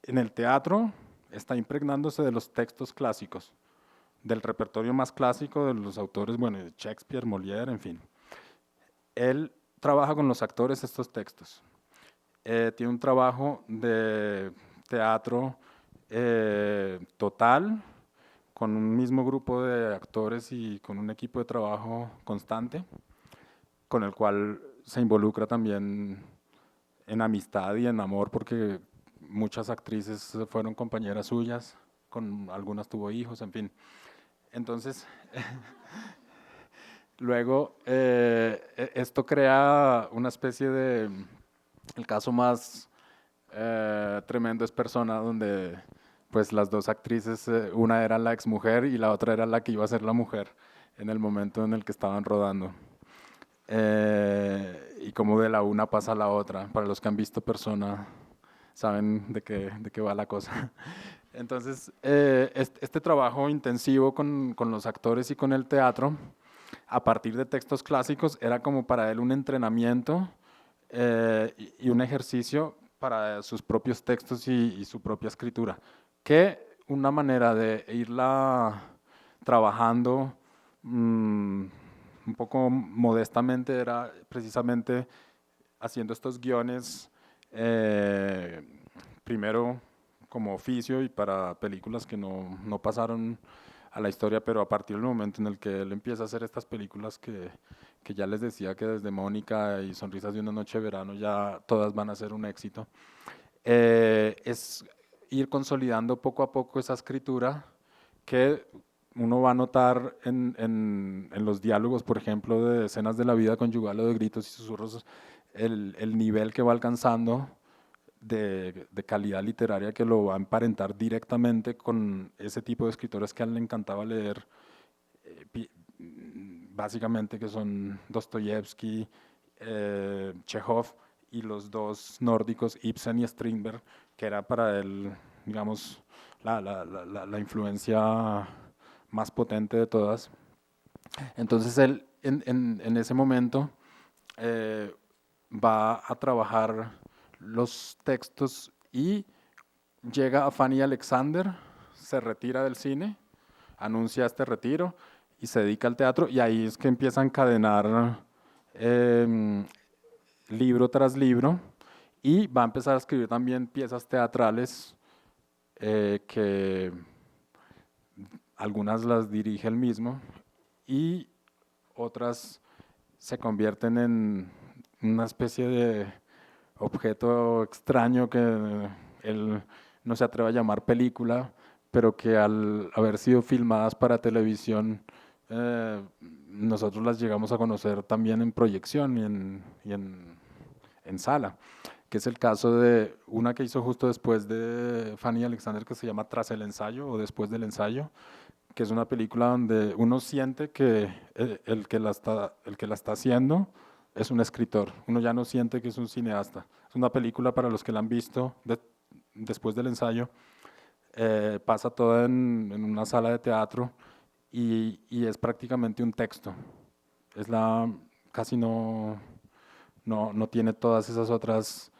en el teatro está impregnándose de los textos clásicos, del repertorio más clásico de los autores, bueno, de Shakespeare, Molière, en fin. Él trabaja con los actores estos textos. Tiene un trabajo de teatro total, con un mismo grupo de actores y con un equipo de trabajo constante, con el cual se involucra también en amistad y en amor, porque muchas actrices fueron compañeras suyas, con algunas tuvo hijos, en fin. Entonces, luego esto crea una especie de, el caso más tremendo es Persona, donde pues las 2 actrices, una era la exmujer y la otra era la que iba a ser la mujer en el momento en el que estaban rodando. Y como de la una pasa a la otra. Para los que han visto Persona, saben de qué va la cosa. Entonces, este trabajo intensivo con los actores y con el teatro, a partir de textos clásicos, era como para él un entrenamiento y un ejercicio para sus propios textos y su propia escritura, que una manera de irla trabajando un poco modestamente era precisamente haciendo estos guiones, primero como oficio y para películas que no pasaron a la historia, pero a partir del momento en el que él empieza a hacer estas películas que ya les decía que desde Mónica y Sonrisas de una noche de verano ya todas van a ser un éxito, es ir consolidando poco a poco esa escritura que uno va a notar en los diálogos, por ejemplo, de escenas de la vida conyugal o de gritos y susurros, el nivel que va alcanzando de calidad literaria que lo va a emparentar directamente con ese tipo de escritores que a él le encantaba leer, básicamente que son Dostoyevsky, Chekhov y los dos nórdicos, Ibsen y Strindberg, que era para él, digamos, la influencia más potente de todas. Entonces él en ese momento va a trabajar los textos y llega a Fanny Alexander, se retira del cine, anuncia este retiro y se dedica al teatro, y ahí es que empieza a encadenar libro tras libro, y va a empezar a escribir también piezas teatrales que algunas las dirige él mismo y otras se convierten en una especie de objeto extraño que él no se atreve a llamar película, pero que al haber sido filmadas para televisión, nosotros las llegamos a conocer también en proyección y en sala, que es el caso de una que hizo justo después de Fanny Alexander, que se llama Tras el ensayo o Después del ensayo, que es una película donde uno siente que el que la está haciendo es un escritor. Uno ya no siente que es un cineasta. Es una película para los que la han visto después del ensayo. Pasa toda en una sala de teatro y es prácticamente un texto. Casi no tiene todas esas otras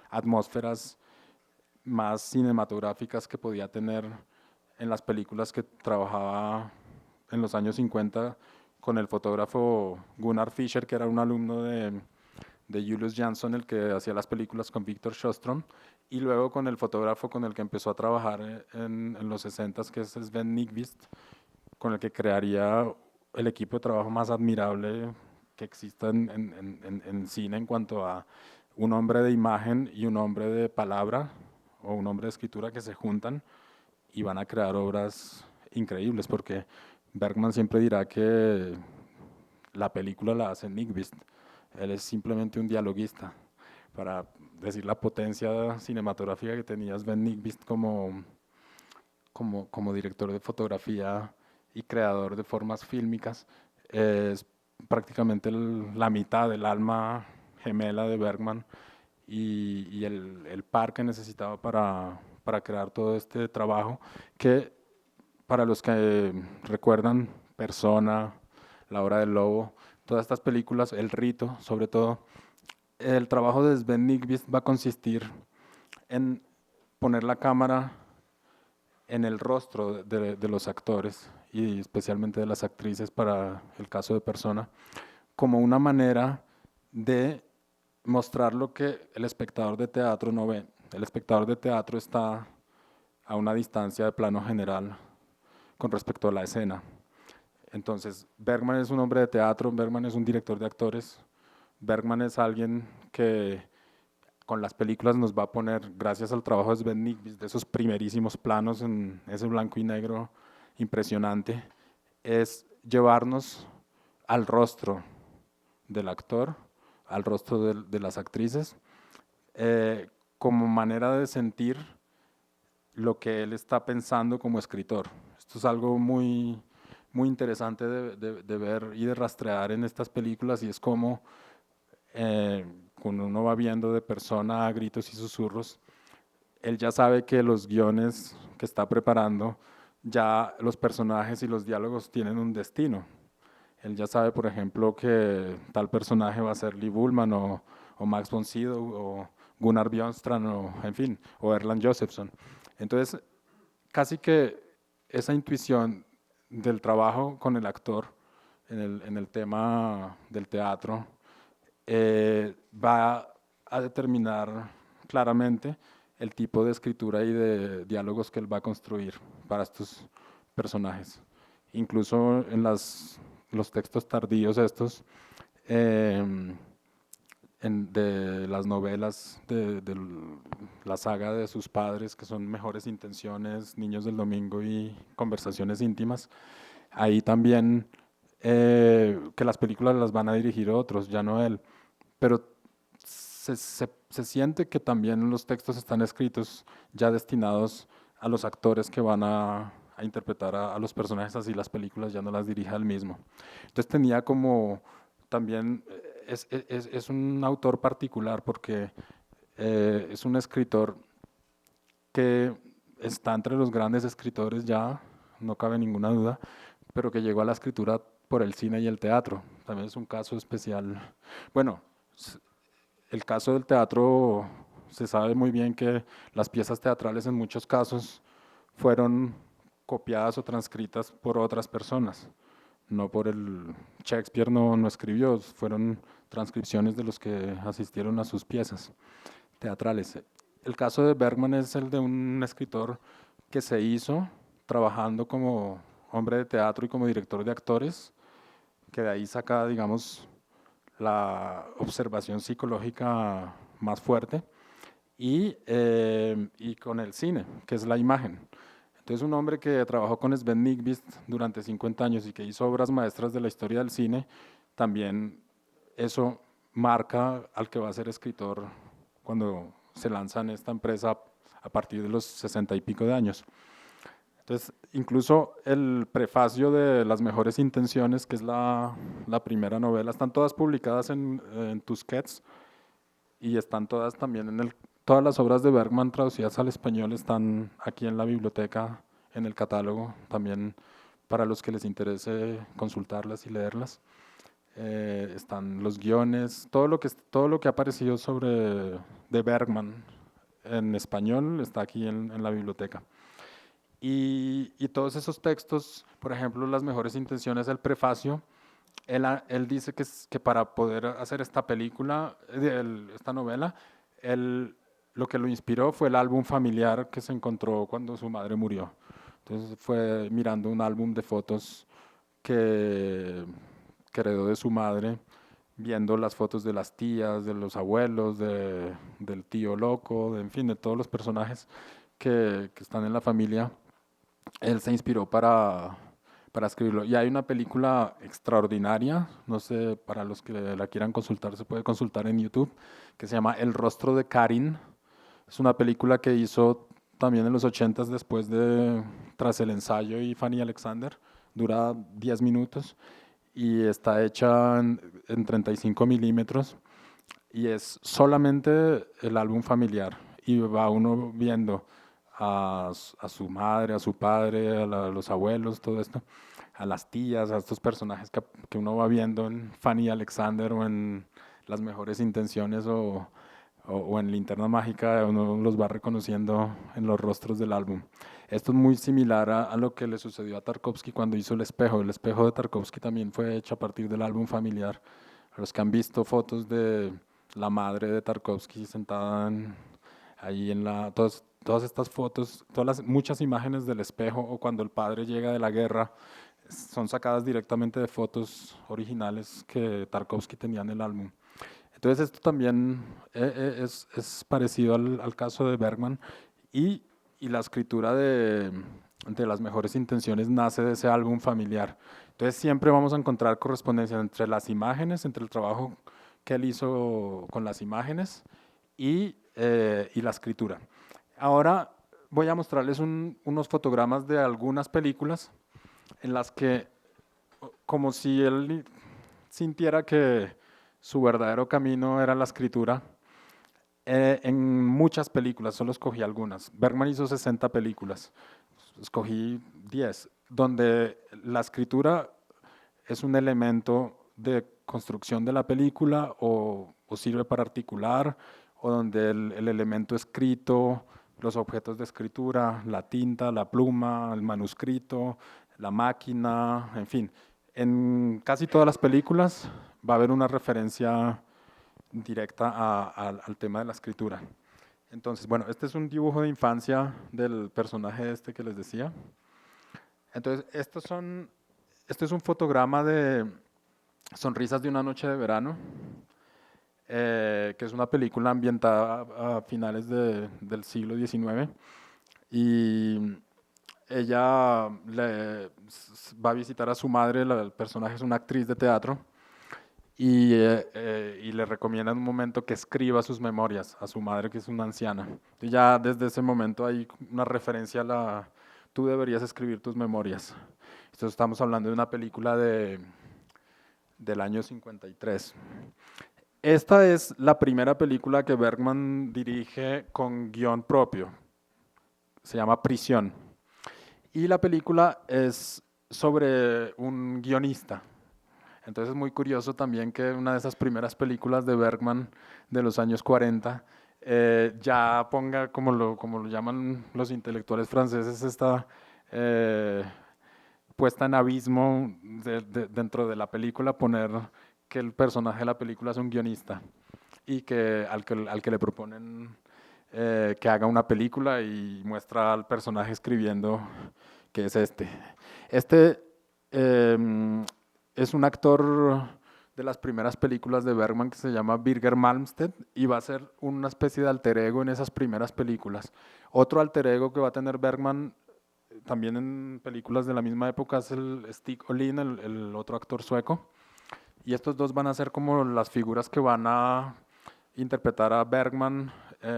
atmósferas más cinematográficas que podía tener en las películas que trabajaba en los años 50 con el fotógrafo Gunnar Fischer, que era un alumno de Julius Jansson, el que hacía las películas con Victor Sjöström, y luego con el fotógrafo con el que empezó a trabajar en los 60, que es Sven Nykvist, con el que crearía el equipo de trabajo más admirable que exista en cine en cuanto a un hombre de imagen y un hombre de palabra o un hombre de escritura que se juntan y van a crear obras increíbles, porque Bergman siempre dirá que la película la hace Nykvist, él es simplemente un dialoguista, para decir la potencia cinematográfica que tenía Sven Nykvist como director de fotografía y creador de formas fílmicas. Es prácticamente la mitad del alma gemela de Bergman y el par que necesitaba para crear todo este trabajo, que para los que recuerdan Persona, La Hora del Lobo, todas estas películas, El Rito sobre todo, el trabajo de Sven Nykvist va a consistir en poner la cámara en el rostro de los actores y especialmente de las actrices para el caso de Persona, como una manera de mostrar lo que el espectador de teatro no ve. El espectador de teatro está a una distancia de plano general con respecto a la escena. Entonces, Bergman es un hombre de teatro, Bergman es un director de actores, Bergman es alguien que con las películas nos va a poner, gracias al trabajo de Sven Nykvist, de esos primerísimos planos en ese blanco y negro impresionante, es llevarnos al rostro del actor, al rostro de las actrices, como manera de sentir lo que él está pensando como escritor. Esto es algo muy, muy interesante de ver y de rastrear en estas películas, y es como cuando uno va viendo de Persona a Gritos y Susurros, él ya sabe que los guiones que está preparando, ya los personajes y los diálogos tienen un destino. Él ya sabe, por ejemplo, que tal personaje va a ser Lee Bullman o o Max von Sydow, o Gunnar Björnstrand, o, en fin, o Erland Josephson. Entonces, casi que esa intuición del trabajo con el actor en el tema del teatro va a determinar claramente el tipo de escritura y de diálogos que él va a construir para estos personajes. Incluso en los textos tardíos estos, eh, de las novelas de la saga de sus padres, que son Mejores Intenciones, Niños del Domingo y Conversaciones Íntimas, ahí también que las películas las van a dirigir otros, ya no él, pero se siente que también los textos están escritos ya destinados a los actores que van a interpretar a los personajes, así las películas ya no las dirige él mismo. Entonces tenía como también, es un autor particular porque es un escritor que está entre los grandes escritores ya, no cabe ninguna duda, pero que llegó a la escritura por el cine y el teatro. También es un caso especial. Bueno, el caso del teatro, se sabe muy bien que las piezas teatrales en muchos casos fueron copiadas o transcritas por otras personas, no por el Shakespeare no escribió, fueron transcripciones de los que asistieron a sus piezas teatrales. El caso de Bergman es el de un escritor que se hizo trabajando como hombre de teatro y como director de actores, que de ahí saca, digamos, la observación psicológica más fuerte, y con el cine, que es la imagen. Entonces, un hombre que trabajó con Sven Nykvist durante 50 años y que hizo obras maestras de la historia del cine, también eso marca al que va a ser escritor cuando se lanza en esta empresa a partir de los 60 y pico de años. Entonces, incluso el prefacio de Las Mejores Intenciones, que es la primera novela, están todas publicadas en Tusquets y están todas también todas las obras de Bergman traducidas al español están aquí en la biblioteca, en el catálogo, también para los que les interese consultarlas y leerlas. Están los guiones, todo lo que ha aparecido de Bergman en español está aquí en la biblioteca. Y todos esos textos, por ejemplo, Las Mejores Intenciones, el prefacio, él dice que para poder hacer esta película, esta novela, lo que lo inspiró fue el álbum familiar que se encontró cuando su madre murió. Entonces fue mirando un álbum de fotos que heredó de su madre, viendo las fotos de las tías, de los abuelos, del tío loco, en fin, de todos los personajes que están en la familia. Él se inspiró para escribirlo. Y hay una película extraordinaria, no sé, para los que la quieran consultar, se puede consultar en YouTube, que se llama El rostro de Karin. Es una película que hizo también en los 80s tras el ensayo y Fanny Alexander. Dura 10 minutos y está hecha en 35 milímetros y es solamente el álbum familiar y va uno viendo a su madre, a su padre, los abuelos, todo esto, a las tías, a estos personajes que uno va viendo en Fanny Alexander o en Las Mejores Intenciones o en Linterna Mágica, uno los va reconociendo en los rostros del álbum. Esto es muy similar a lo que le sucedió a Tarkovsky cuando hizo El Espejo. El Espejo de Tarkovsky también fue hecho a partir del álbum familiar. A los que han visto fotos de la madre de Tarkovsky sentada ahí todas estas fotos, muchas imágenes del espejo o cuando el padre llega de la guerra, son sacadas directamente de fotos originales que Tarkovsky tenía en el álbum. Entonces esto también es parecido al caso de Bergman y la escritura de Las Mejores Intenciones nace de ese álbum familiar. Entonces siempre vamos a encontrar correspondencia entre las imágenes, entre el trabajo que él hizo con las imágenes y la escritura. Ahora voy a mostrarles unos fotogramas de algunas películas en las que, como si él sintiera que su verdadero camino era la escritura, en muchas películas, solo escogí algunas. Bergman hizo 60 películas, escogí 10, donde la escritura es un elemento de construcción de la película o sirve para articular, o donde el elemento escrito, los objetos de escritura, la tinta, la pluma, el manuscrito, la máquina, en fin. En casi todas las películas va a haber una referencia directa al tema de la escritura. Entonces, bueno, este es un dibujo de infancia del personaje este que les decía. Entonces, este es un fotograma de Sonrisas de una noche de verano, que es una película ambientada a finales del siglo XIX. Y ella va a visitar a su madre, el personaje es una actriz de teatro, y le recomienda en un momento que escriba sus memorias a su madre, que es una anciana. Y ya desde ese momento hay una referencia tú deberías escribir tus memorias. Entonces estamos hablando de una película del año 53. Esta es la primera película que Bergman dirige con guión propio. Se llama Prisión. Y la película es sobre un guionista. Entonces es muy curioso también que una de esas primeras películas de Bergman de los años 40 ya ponga, como lo llaman los intelectuales franceses, esta puesta en abismo dentro de la película, poner que el personaje de la película es un guionista y al que le proponen que haga una película y muestra al personaje escribiendo que es este. Este es un actor de las primeras películas de Bergman que se llama Birger Malmsted y va a ser una especie de alter ego en esas primeras películas. Otro alter ego que va a tener Bergman también en películas de la misma época es el Stig Olin, el otro actor sueco. Y estos dos van a ser como las figuras que van a interpretar a Bergman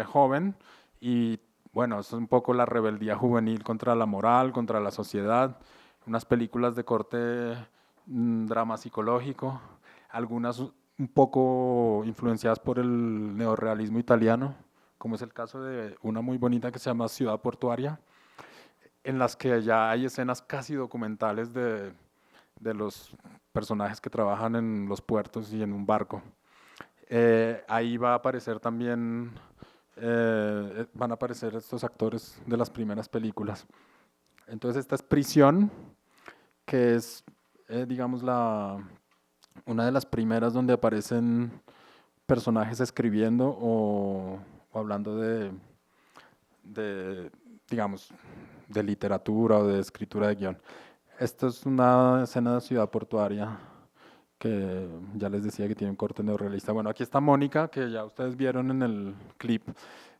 joven, y bueno, es un poco la rebeldía juvenil contra la moral, contra la sociedad, unas películas de corte drama psicológico, algunas un poco influenciadas por el neorrealismo italiano, como es el caso de una muy bonita que se llama Ciudad Portuaria, en las que ya hay escenas casi documentales de los personajes que trabajan en los puertos y en un barco. Ahí va a aparecer también, van a aparecer estos actores de las primeras películas. Entonces esta es Prisión, que es, digamos, una de las primeras donde aparecen personajes escribiendo o hablando digamos, de literatura o de escritura de guión. Esta es una escena de Ciudad Portuaria que ya les decía que tiene un corte neorrealista. Bueno, aquí está Mónica, que ya ustedes vieron en el clip.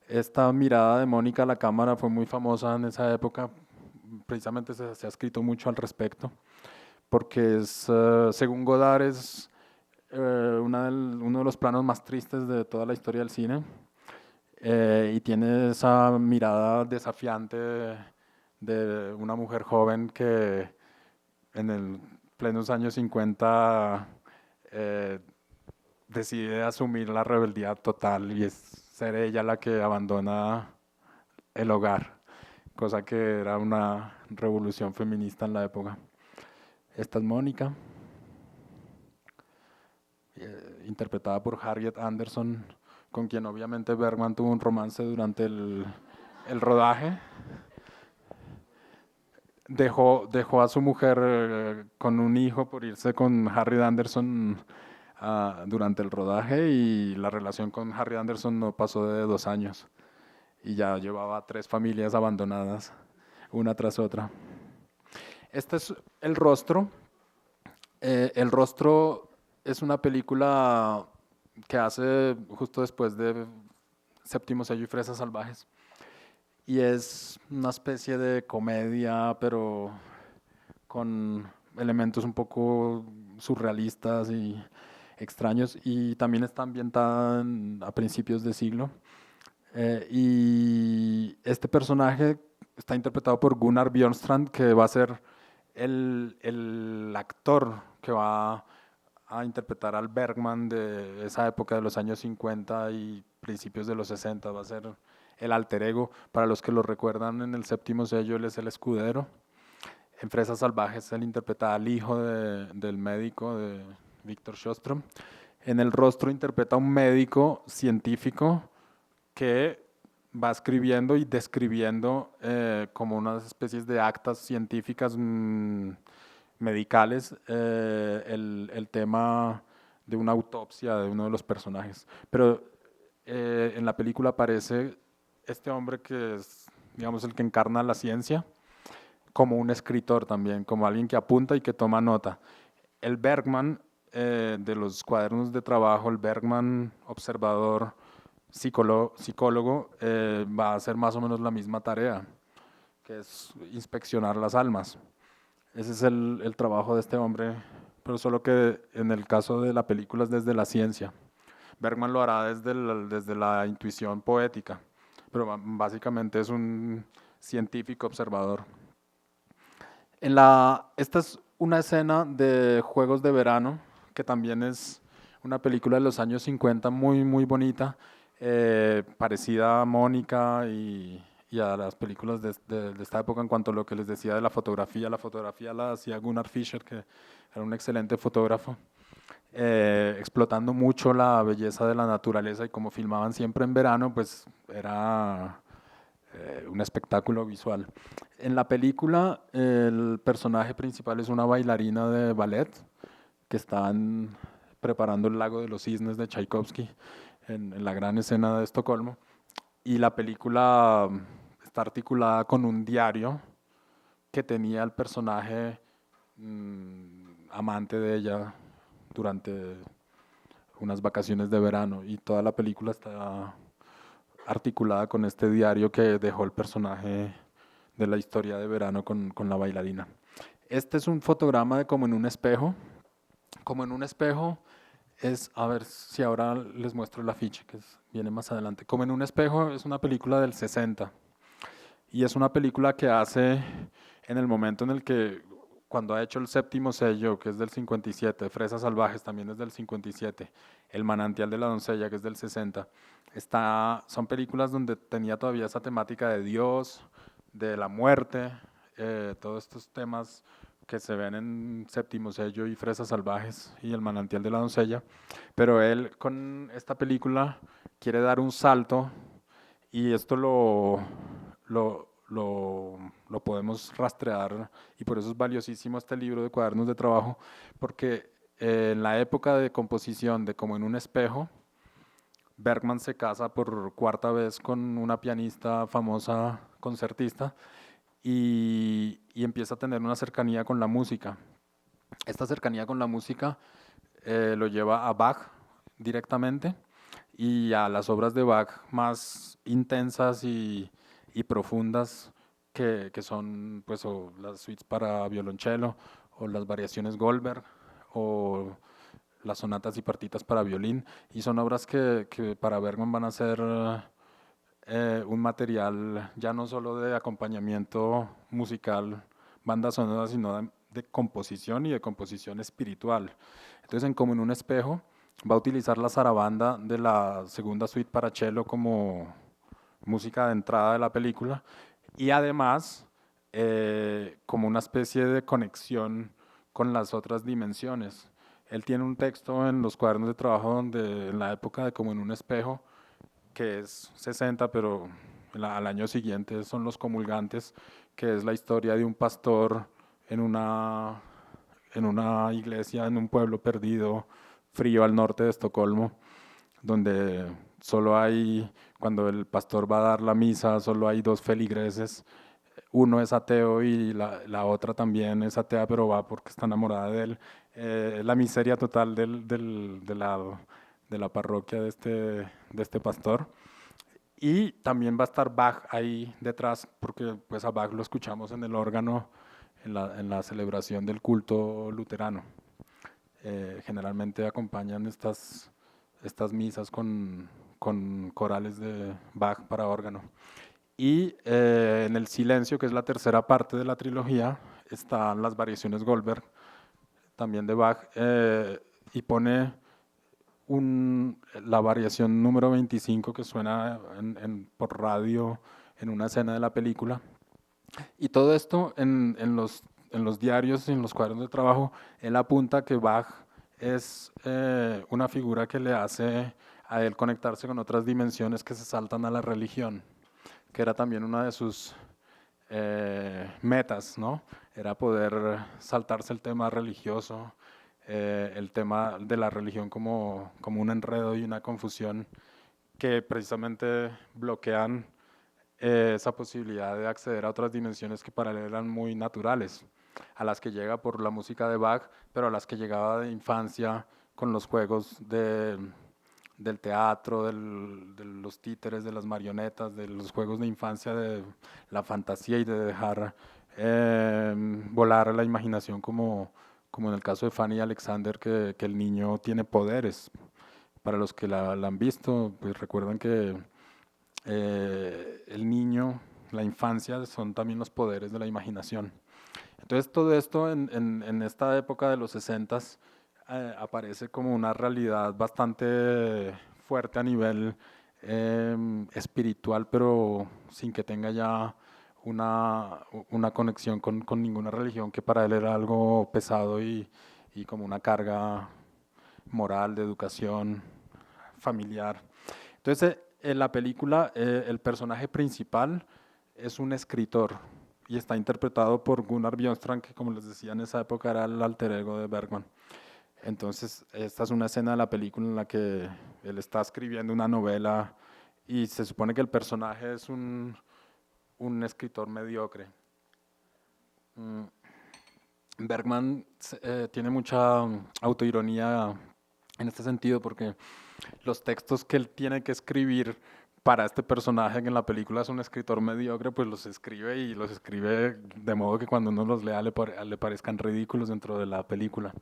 Esta mirada de Mónica a la cámara fue muy famosa en esa época, precisamente se ha escrito mucho al respecto, porque según Godard es uno de los planos más tristes de toda la historia del cine, y tiene esa mirada desafiante de una mujer joven que en el plenos años 50 decide asumir la rebeldía total y es ser ella la que abandona el hogar, cosa que era una revolución feminista en la época. Esta es Mónica, interpretada por Harriet Anderson, con quien obviamente Bergman tuvo un romance durante el rodaje. Dejó a su mujer con un hijo por irse con Harry Anderson durante el rodaje, y la relación con Harry Anderson no pasó de 2 años y ya llevaba 3 familias abandonadas, una tras otra. Este es El rostro. El rostro es una película que hace justo después de Séptimo sello y Fresas salvajes. Y es una especie de comedia, pero con elementos un poco surrealistas y extraños. Y también está ambientada a principios de siglo. Y este personaje está interpretado por Gunnar Björnstrand, que va a ser el actor que va a interpretar al Bergman de esa época de los años 50 y principios de los 60. Va a ser el alter ego. Para los que lo recuerdan, en el Séptimo sello él es el escudero. En Fresas salvajes él interpreta al hijo del médico, Víctor Sjostrom. En el rostro interpreta a un médico científico que va escribiendo y describiendo como unas especies de actas científicas medicales el tema de una autopsia de uno de los personajes. Pero en la película aparece este hombre que es, digamos, el que encarna la ciencia, como un escritor también, como alguien que apunta y que toma nota. El Bergman de los cuadernos de trabajo, el Bergman observador, psicólogo, va a hacer más o menos la misma tarea, que es inspeccionar las almas. Ese es el trabajo de este hombre, pero solo que en el caso de la película es desde la ciencia. Bergman lo hará desde la intuición poética, pero básicamente es un científico observador. Esta es una escena de Juegos de Verano, que también es una película de los años 50 muy, muy bonita, parecida a Mónica y a las películas de esta época en cuanto a lo que les decía de la fotografía. La fotografía la hacía Gunnar Fischer, que era un excelente fotógrafo, explotando mucho la belleza de la naturaleza, y como filmaban siempre en verano, pues era un espectáculo visual. En la película el personaje principal es una bailarina de ballet que están preparando el Lago de los Cisnes de Tchaikovsky en la gran escena de Estocolmo, y la película está articulada con un diario que tenía el personaje amante de ella durante unas vacaciones de verano, y toda la película está articulada con este diario que dejó el personaje de la historia de verano con la bailarina. Este es un fotograma de Como en un espejo. Como en un espejo es, a ver si ahora les muestro el afiche que viene más adelante. Como en un espejo es una película del 60, y es una película que hace en el momento en el que, cuando ha hecho el séptimo sello, que es del 57, Fresas Salvajes también es del 57, El Manantial de la Doncella, que es del 60, son películas donde tenía todavía esa temática de Dios, de la muerte, todos estos temas que se ven en Séptimo Sello y Fresas Salvajes y El Manantial de la Doncella, pero él con esta película quiere dar un salto, y esto lo podemos rastrear, y por eso es valiosísimo este libro de cuadernos de trabajo, porque en la época de composición de Como en un espejo, Bergman se casa por cuarta vez con una pianista famosa, concertista, y empieza a tener una cercanía con la música. Esta cercanía con la música lo lleva a Bach directamente, y a las obras de Bach más intensas y profundas, que son pues o las suites para violonchelo, o las variaciones Goldberg, o las sonatas y partitas para violín, y son obras que para Bergman van a ser un material ya no solo de acompañamiento musical, banda sonora, sino de composición, y de composición espiritual. Entonces, en Como en un espejo, va a utilizar la zarabanda de la segunda suite para cello como música de entrada de la película, y además como una especie de conexión con las otras dimensiones. Él tiene un texto en los cuadernos de trabajo donde, en la época de Como en un espejo, que es 60, pero al año siguiente son Los Comulgantes, que es la historia de un pastor en una iglesia en un pueblo perdido, frío al norte de Estocolmo, donde cuando el pastor va a dar la misa, solo hay dos feligreses. Uno es ateo y la otra también es atea, pero va porque está enamorada de él. La miseria total de la parroquia de este pastor. Y también va a estar Bach ahí detrás, porque pues a Bach lo escuchamos en el órgano en la celebración del culto luterano. Generalmente acompañan estas misas con corales de Bach para órgano. Y en El Silencio, que es la tercera parte de la trilogía, están las variaciones Goldberg, también de Bach, y pone la variación número 25 que suena por radio en una escena de la película. Y todo esto en los diarios y en los cuadernos de trabajo, él apunta que Bach es una figura que le hace a él conectarse con otras dimensiones que se saltan a la religión, que era también una de sus metas, ¿no? Era poder saltarse el tema religioso, el tema de la religión como un enredo y una confusión que precisamente bloquean esa posibilidad de acceder a otras dimensiones que para él eran muy naturales, a las que llega por la música de Bach, pero a las que llegaba de infancia con los juegos del teatro, de los títeres, de las marionetas, de los juegos de infancia, de la fantasía y de dejar volar la imaginación como en el caso de Fanny y Alexander, que el niño tiene poderes. Para los que la han visto, pues recuerdan que el niño, la infancia, son también los poderes de la imaginación. Entonces todo esto en esta época de los 60 aparece como una realidad bastante fuerte a nivel espiritual, pero sin que tenga ya una conexión con ninguna religión, que para él era algo pesado y como una carga moral, de educación familiar. Entonces, en la película, el personaje principal es un escritor y está interpretado por Gunnar Björnstrand, que como les decía en esa época era el alter ego de Bergman. Entonces, esta es una escena de la película en la que él está escribiendo una novela y se supone que el personaje es un escritor mediocre. Mm, Bergman tiene mucha autoironía en este sentido porque los textos que él tiene que escribir para este personaje que en la película es un escritor mediocre, pues los escribe y los escribe de modo que cuando uno los lea le parezcan ridículos dentro de la película.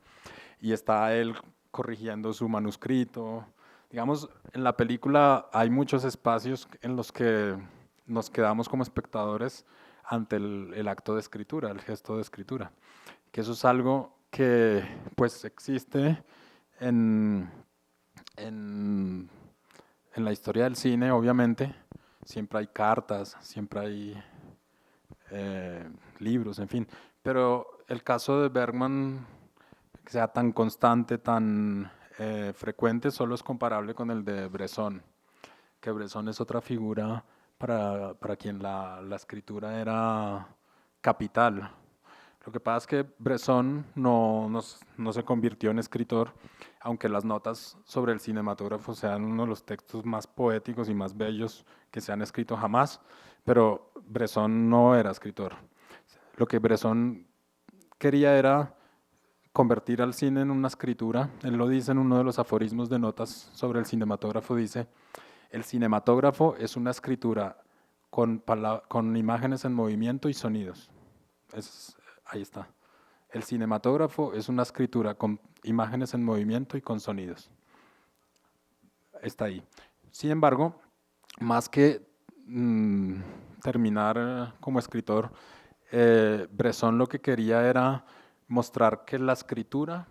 Y está él corrigiendo su manuscrito. Digamos, en la película hay muchos espacios en los que nos quedamos como espectadores ante el acto de escritura, el gesto de escritura. Que eso es algo que pues existe en, en, en la historia del cine, obviamente. Siempre hay cartas, siempre hay libros, en fin. Pero el caso de Bergman, que sea tan constante, tan frecuente, solo es comparable con el de Bresson, que Bresson es otra figura para quien la escritura era capital. Lo que pasa es que Bresson no se convirtió en escritor, aunque las notas sobre el cinematógrafo sean uno de los textos más poéticos y más bellos que se han escrito jamás, pero Bresson no era escritor. Lo que Bresson quería era convertir al cine en una escritura. Él lo dice en uno de los aforismos de notas sobre el cinematógrafo, dice, el cinematógrafo es una escritura con imágenes en movimiento y sonidos. Ahí está. El cinematógrafo es una escritura con imágenes en movimiento y con sonidos. Está ahí. Sin embargo, más que terminar como escritor, Bresson lo que quería era mostrar que la escritura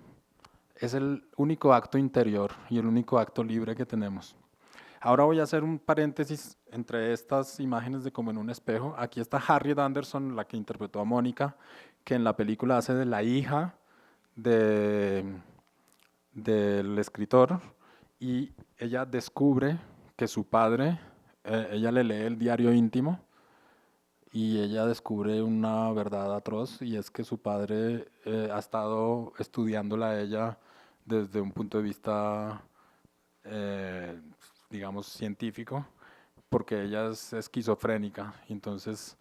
es el único acto interior y el único acto libre que tenemos. Ahora voy a hacer un paréntesis entre estas imágenes de como en un espejo. Aquí está Harriet Anderson, la que interpretó a Mónica, que en la película hace de la hija de, del escritor y ella descubre que su padre, ella le lee el diario íntimo y ella descubre una verdad atroz y es que su padre ha estado estudiándola a ella desde un punto de vista, eh, digamos, científico, porque ella es esquizofrénica. Entonces,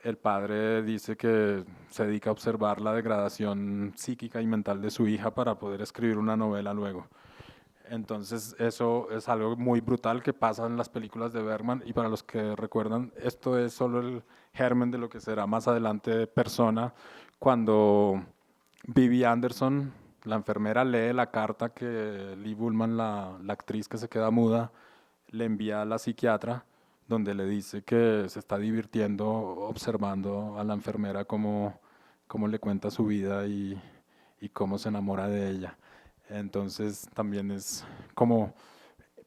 el padre dice que se dedica a observar la degradación psíquica y mental de su hija para poder escribir una novela luego. Entonces, eso es algo muy brutal que pasa en las películas de Bergman y para los que recuerdan, esto es solo el germen de lo que será más adelante Persona, cuando Vivi Anderson, la enfermera, lee la carta que Lee Bullman, la actriz que se queda muda, le envía a la psiquiatra, donde le dice que se está divirtiendo observando a la enfermera cómo le cuenta su vida y cómo se enamora de ella. Entonces también es como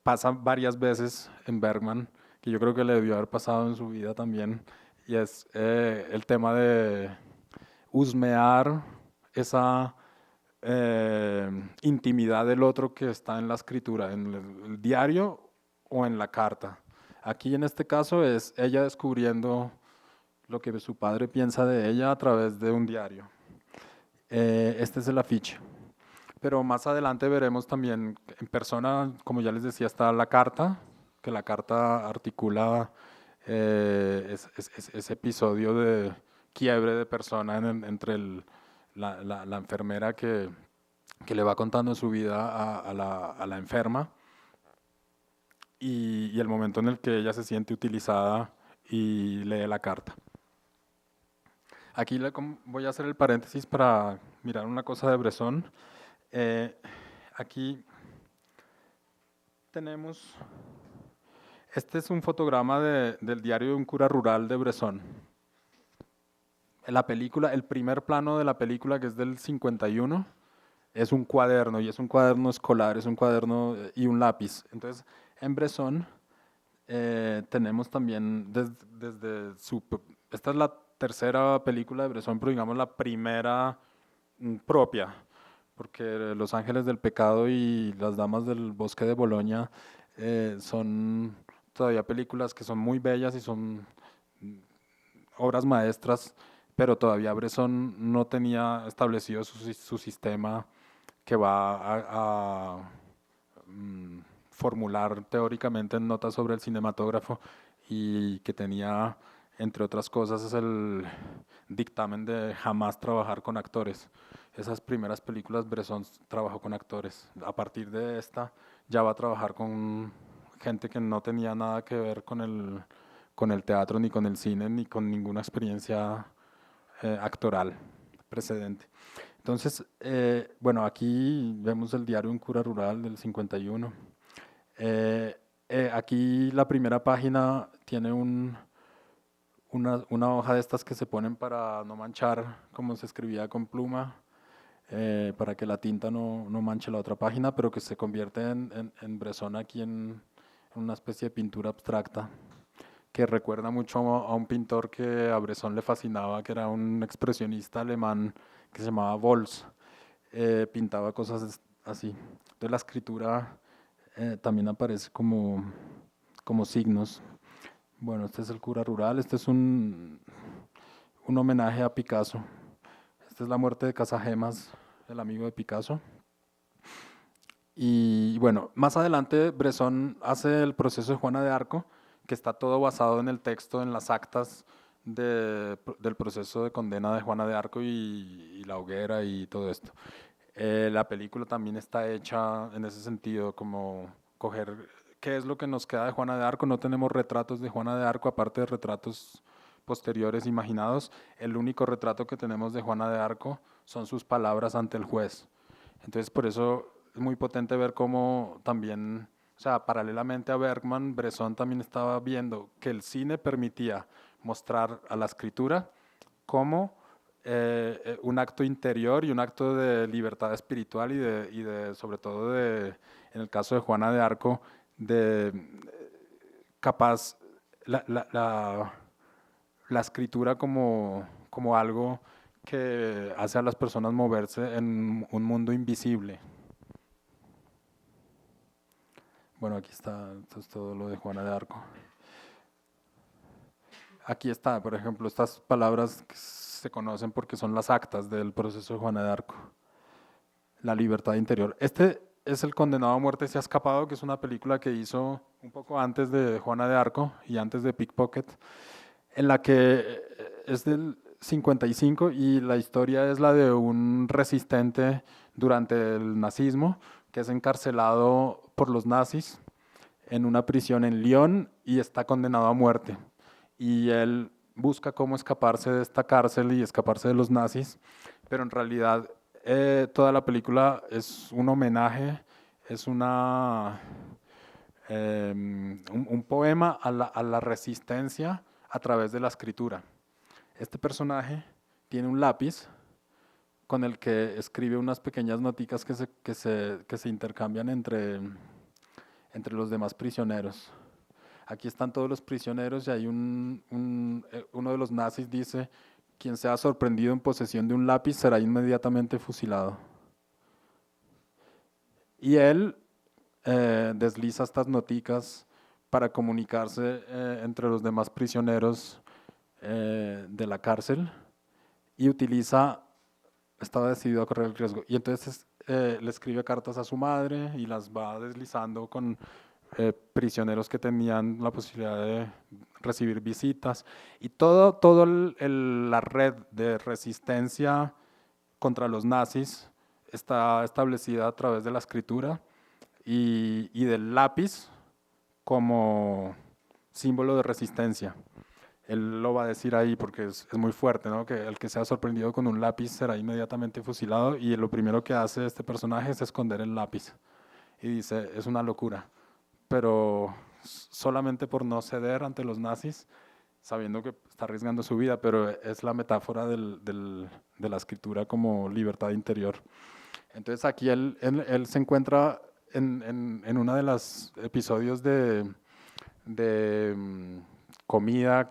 pasa varias veces en Bergman, que yo creo que le debió haber pasado en su vida también, y es el tema de husmear esa intimidad del otro que está en la escritura, en el diario o en la carta. Aquí en este caso es ella descubriendo lo que su padre piensa de ella a través de un diario. Este es el afiche. Pero más adelante veremos también en persona, como ya les decía, está la carta, que la carta articula ese episodio de quiebre de persona entre la enfermera que le va contando su vida a la enferma y el momento en el que ella se siente utilizada y lee la carta. Aquí voy a hacer el paréntesis para mirar una cosa de Bresson. Aquí tenemos, este es un fotograma del diario de un cura rural de Bresson. La película, el primer plano de la película, que es del 51, es un cuaderno, y es un cuaderno escolar, es un cuaderno y un lápiz. Entonces, en Bresson tenemos también desde su... Esta es la tercera película de Bresson, pero digamos la primera propia, porque Los Ángeles del Pecado y Las Damas del Bosque de Boloña son todavía películas que son muy bellas y son obras maestras, pero todavía Bresson no tenía establecido su sistema que va formular teóricamente notas sobre el cinematógrafo y que tenía, entre otras cosas, el dictamen de jamás trabajar con actores. Esas primeras películas Bresson trabajó con actores. A partir de esta ya va a trabajar con gente que no tenía nada que ver con el teatro, ni con el cine, ni con ninguna experiencia actoral precedente. Entonces, bueno, aquí vemos el diario Un cura rural del 51. Aquí la primera página tiene una hoja de estas que se ponen para no manchar, como se escribía con pluma, para que la tinta no manche la otra página, pero que se convierte en Bresson aquí en una especie de pintura abstracta, que recuerda mucho a un pintor que a Bresson le fascinaba, que era un expresionista alemán que se llamaba Bols. Pintaba cosas así. Entonces la escritura también aparece como signos. Bueno, este es el cura rural, este es un homenaje a Picasso. Esta es la muerte de Casagemas, el amigo de Picasso. Y bueno, más adelante Bresson hace el proceso de Juana de Arco, que está todo basado en el texto, en las actas del proceso de condena de Juana de Arco y la hoguera y todo esto. La película también está hecha en ese sentido, como coger qué es lo que nos queda de Juana de Arco. No tenemos retratos de Juana de Arco, aparte de retratos posteriores imaginados. El único retrato que tenemos de Juana de Arco son sus palabras ante el juez. Entonces, por eso es muy potente ver cómo también, o sea, paralelamente a Bergman, Bresson también estaba viendo que el cine permitía mostrar a la escritura como un acto interior y un acto de libertad espiritual sobre todo en el caso de Juana de Arco, de capaz la escritura como algo que hace a las personas moverse en un mundo invisible. Bueno, aquí está, esto es todo lo de Juana de Arco. Aquí está, por ejemplo, estas palabras que se conocen porque son las actas del proceso de Juana de Arco. La libertad interior. Este es El condenado a muerte se ha escapado, que es una película que hizo un poco antes de Juana de Arco y antes de Pickpocket, en la que es del 55 y la historia es la de un resistente durante el nazismo que es encarcelado por los nazis en una prisión en Lyon y está condenado a muerte. Y él busca cómo escaparse de esta cárcel y escaparse de los nazis, pero en realidad toda la película es un homenaje, es un poema a la resistencia a través de la escritura. Este personaje tiene un lápiz con el que escribe unas pequeñas noticas que se intercambian entre los demás prisioneros. Aquí están todos los prisioneros y hay uno de los nazis dice, quien sea sorprendido en posesión de un lápiz será inmediatamente fusilado. Y él desliza estas noticas para comunicarse entre los demás prisioneros de la cárcel y estaba decidido a correr el riesgo. Y entonces le escribe cartas a su madre y las va deslizando con prisioneros que tenían la posibilidad de recibir visitas. Y todo la red de resistencia contra los nazis está establecida a través de la escritura y del lápiz como símbolo de resistencia. Él lo va a decir ahí porque es muy fuerte, ¿no? Que el que sea sorprendido con un lápiz será inmediatamente fusilado y lo primero que hace este personaje es esconder el lápiz. Y dice, es una locura, pero solamente por no ceder ante los nazis, sabiendo que está arriesgando su vida, pero es la metáfora de la escritura como libertad interior. Entonces aquí él se encuentra en uno de los episodios de comida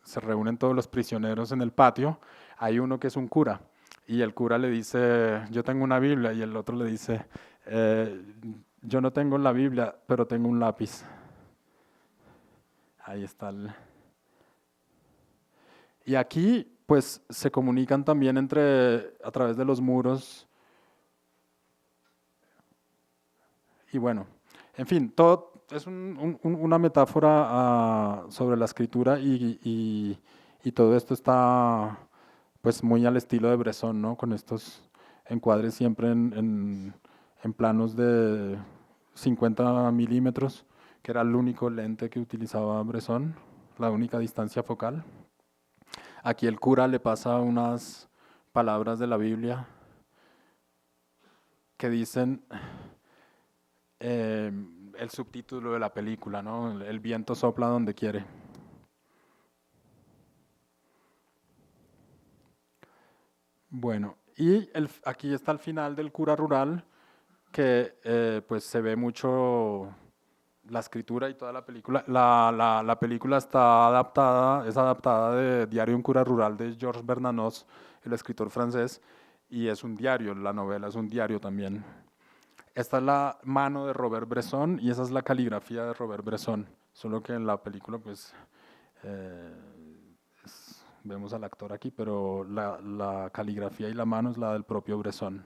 se reúnen todos los prisioneros en el patio. Hay uno que es un cura y el cura le dice, yo tengo una Biblia, y el otro le dice, "Eh, yo no tengo la Biblia, pero tengo un lápiz". Ahí está. Y aquí pues se comunican también a través de los muros. Y bueno, en fin, todo es una metáfora sobre la escritura y todo esto está pues muy al estilo de Bresson, ¿no? Con estos encuadres siempre en planos de 50 milímetros, que era el único lente que utilizaba Bresson, la única distancia focal. Aquí el cura le pasa unas palabras de la Biblia que dicen eh, el subtítulo de la película, ¿no? El viento sopla donde quiere. Bueno, y aquí está el final del cura rural, que pues se ve mucho la escritura y toda la película. La película es adaptada de Diario de un cura rural de Georges Bernanos, el escritor francés, y es un diario, la novela es un diario también. Esta es la mano de Robert Bresson y esa es la caligrafía de Robert Bresson, solo que en la película pues eh, vemos al actor aquí, pero la caligrafía y la mano es la del propio Bresson.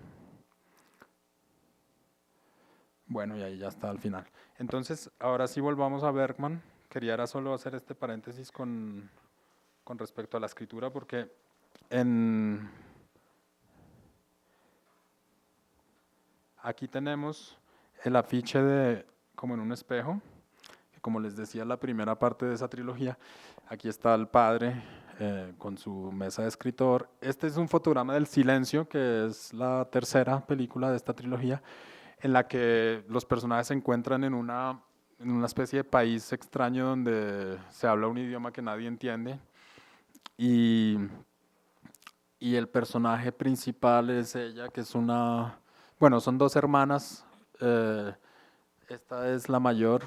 Bueno, y ahí ya está al final. Entonces, ahora sí volvamos a Bergman. Quería era solo hacer este paréntesis con respecto a la escritura, porque en, aquí tenemos el afiche como en un espejo, que como les decía, la primera parte de esa trilogía. Aquí está el padre con su mesa de escritor. Este es un fotograma del Silencio, que es la tercera película de esta trilogía, en la que los personajes se encuentran en una especie de país extraño donde se habla un idioma que nadie entiende. Y, y el personaje principal es ella, que es bueno, son dos hermanas. Esta es la mayor,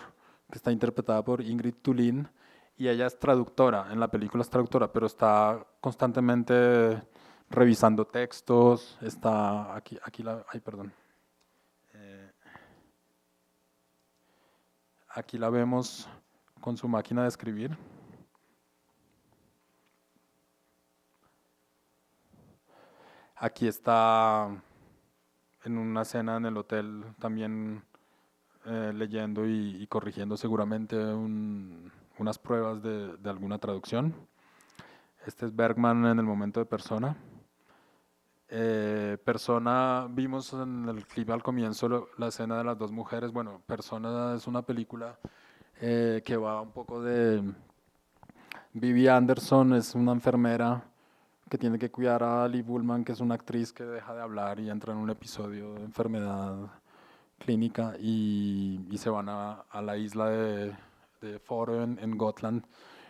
que está interpretada por Ingrid Thulin, y ella es traductora, en la película es traductora, pero está constantemente revisando textos, está ay, perdón. Aquí la vemos con su máquina de escribir. Aquí está en una cena en el hotel también leyendo y corrigiendo seguramente unas pruebas de alguna traducción. Este es Bergman en el momento de Persona. Persona, vimos en el clip al comienzo la escena de las dos mujeres. Bueno, Persona es una película que va un poco de... Vivi Anderson es una enfermera que tiene que cuidar a Liv Ullmann, que es una actriz que deja de hablar y entra en un episodio de enfermedad clínica y se van a la isla de Faro en Gotland,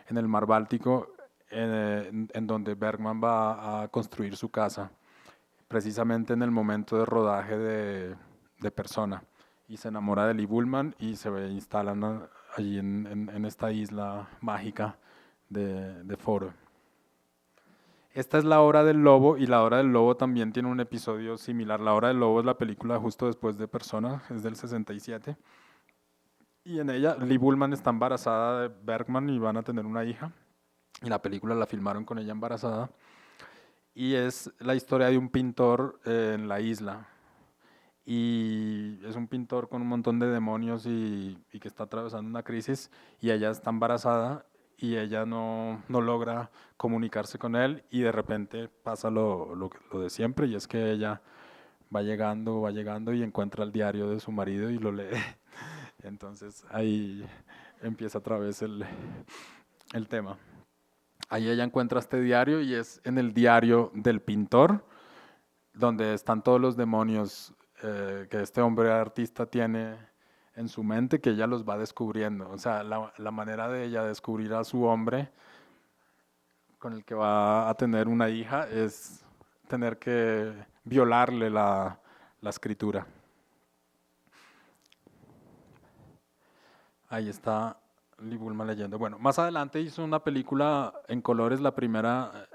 en el mar Báltico, en donde Bergman va a construir su casa, precisamente en el momento de rodaje de Persona. Y se enamora de Liv Ullmann y instalan allí en esta isla mágica de Faro. Esta es La Hora del Lobo y La Hora del Lobo también tiene un episodio similar. La Hora del Lobo es la película justo después de Persona, es del 67. Y en ella Lee Bullman está embarazada de Bergman y van a tener una hija. Y la película la filmaron con ella embarazada. Y es la historia de un pintor en la isla. Y es un pintor con un montón de demonios y que está atravesando una crisis y ella está embarazada y ella no logra comunicarse con él y de repente pasa lo de siempre y es que ella va llegando y encuentra el diario de su marido y lo lee. Entonces ahí empieza otra vez el tema. Ahí ella encuentra este diario y es en el diario del pintor donde están todos los demonios que este hombre artista tiene en su mente, que ella los va descubriendo. O sea, la manera de ella descubrir a su hombre con el que va a tener una hija es tener que violarle la escritura. Ahí está Lee Bullman leyendo. Bueno, más adelante hizo una película en colores, la primera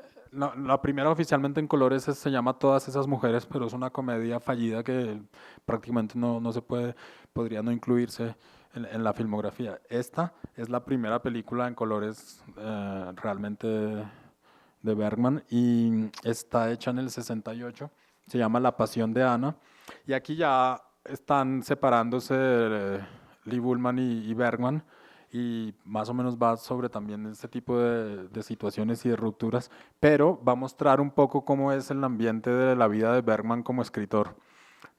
oficialmente en colores se llama Todas esas mujeres, pero es una comedia fallida que prácticamente no se puede, podría no incluirse en la filmografía. Esta es la primera película en colores realmente de Bergman y está hecha en el 68. Se llama La Pasión de Ana y aquí ya están separándose Lee Bullman y Bergman y más o menos va sobre también este tipo de situaciones y de rupturas, pero va a mostrar un poco cómo es el ambiente de la vida de Bergman como escritor.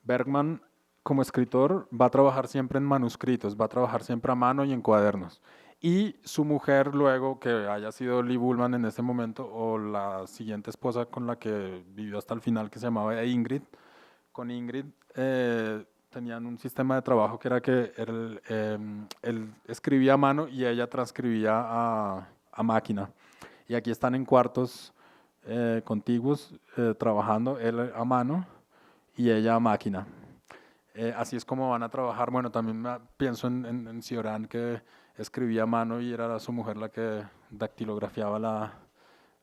Bergman como escritor va a trabajar siempre en manuscritos, va a trabajar siempre a mano y en cuadernos. Y su mujer luego, que haya sido Lee Bullman en ese momento, o la siguiente esposa con la que vivió hasta el final, que se llamaba Ingrid, con Ingrid tenían un sistema de trabajo que era que él escribía a mano y ella transcribía a máquina. Y aquí están en cuartos contiguos trabajando, él a mano y ella a máquina. Así es como van a trabajar. Bueno, también pienso en Cioran, que escribía a mano y era su mujer la que dactilografiaba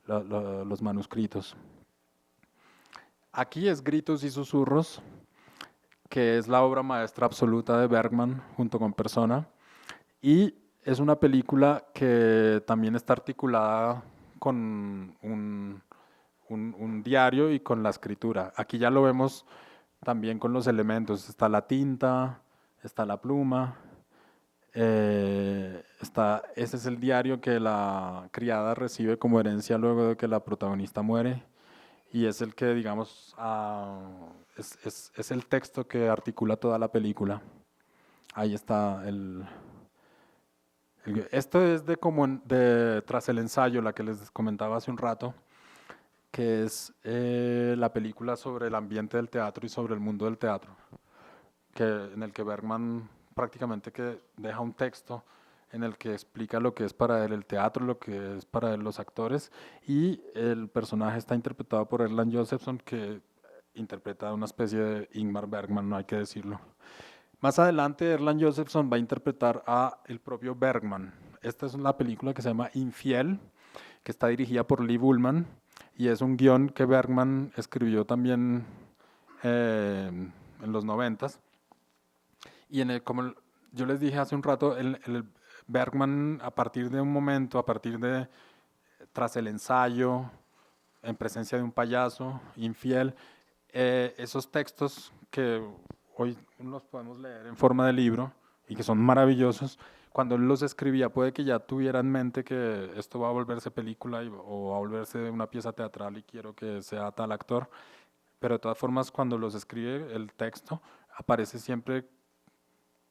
los manuscritos. Aquí es Gritos y Susurros, que es la obra maestra absoluta de Bergman junto con Persona. Y es una película que también está articulada con un diario y con la escritura. Aquí ya lo vemos también con los elementos. Está la tinta, está la pluma, ese es el diario que la criada recibe como herencia luego de que la protagonista muere y es el que, digamos, es el texto que articula toda la película. Ahí está esto es de Tras el ensayo, la que les comentaba hace un rato, que es la película sobre el ambiente del teatro y sobre el mundo del teatro, en el que Bergman prácticamente que deja un texto en el que explica lo que es para él el teatro, lo que es para él los actores, y el personaje está interpretado por Erland Josephson, que interpreta una especie de Ingmar Bergman, no hay que decirlo. Más adelante, Erland Josephson va a interpretar a el propio Bergman. Esta es una película que se llama Infiel, que está dirigida por Lee Bullman, y es un guión que Bergman escribió también en los 90s. Y como yo les dije hace un rato, el Bergman a partir de un momento, a partir de tras el ensayo, en presencia de un payaso, infiel, esos textos que hoy los podemos leer en forma de libro y que son maravillosos, cuando él los escribía puede que ya tuviera en mente que esto va a volverse película o va a volverse una pieza teatral y quiero que sea tal actor, pero de todas formas cuando los escribe el texto aparece siempre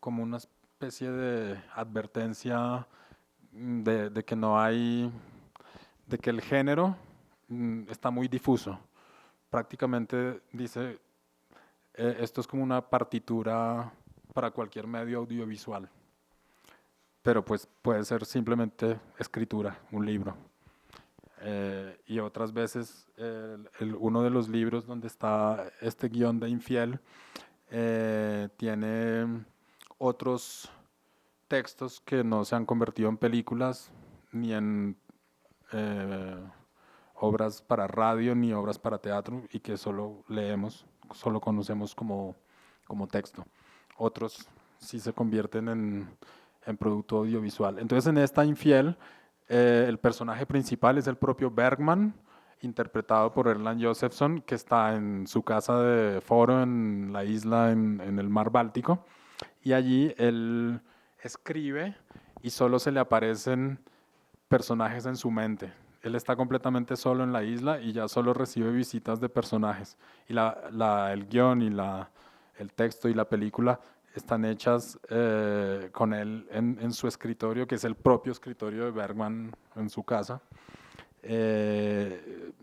como una especie de advertencia de que no hay, de que el género está muy difuso. Prácticamente dice, esto es como una partitura para cualquier medio audiovisual, pero pues puede ser simplemente escritura, un libro. Y otras veces uno de los libros donde está este guión de Infiel tiene otros textos que no se han convertido en películas ni en obras para radio ni obras para teatro y que solo leemos, solo conocemos como texto. Otros sí se convierten en producto audiovisual. Entonces en esta Infiel, el personaje principal es el propio Bergman, interpretado por Erland Josephson, que está en su casa de foro en la isla en el mar Báltico, y allí él escribe y solo se le aparecen personajes en su mente. Él está completamente solo en la isla y ya solo recibe visitas de personajes. Y el guión y el texto y la película están hechas con él en su escritorio, que es el propio escritorio de Bergman en su casa, eh,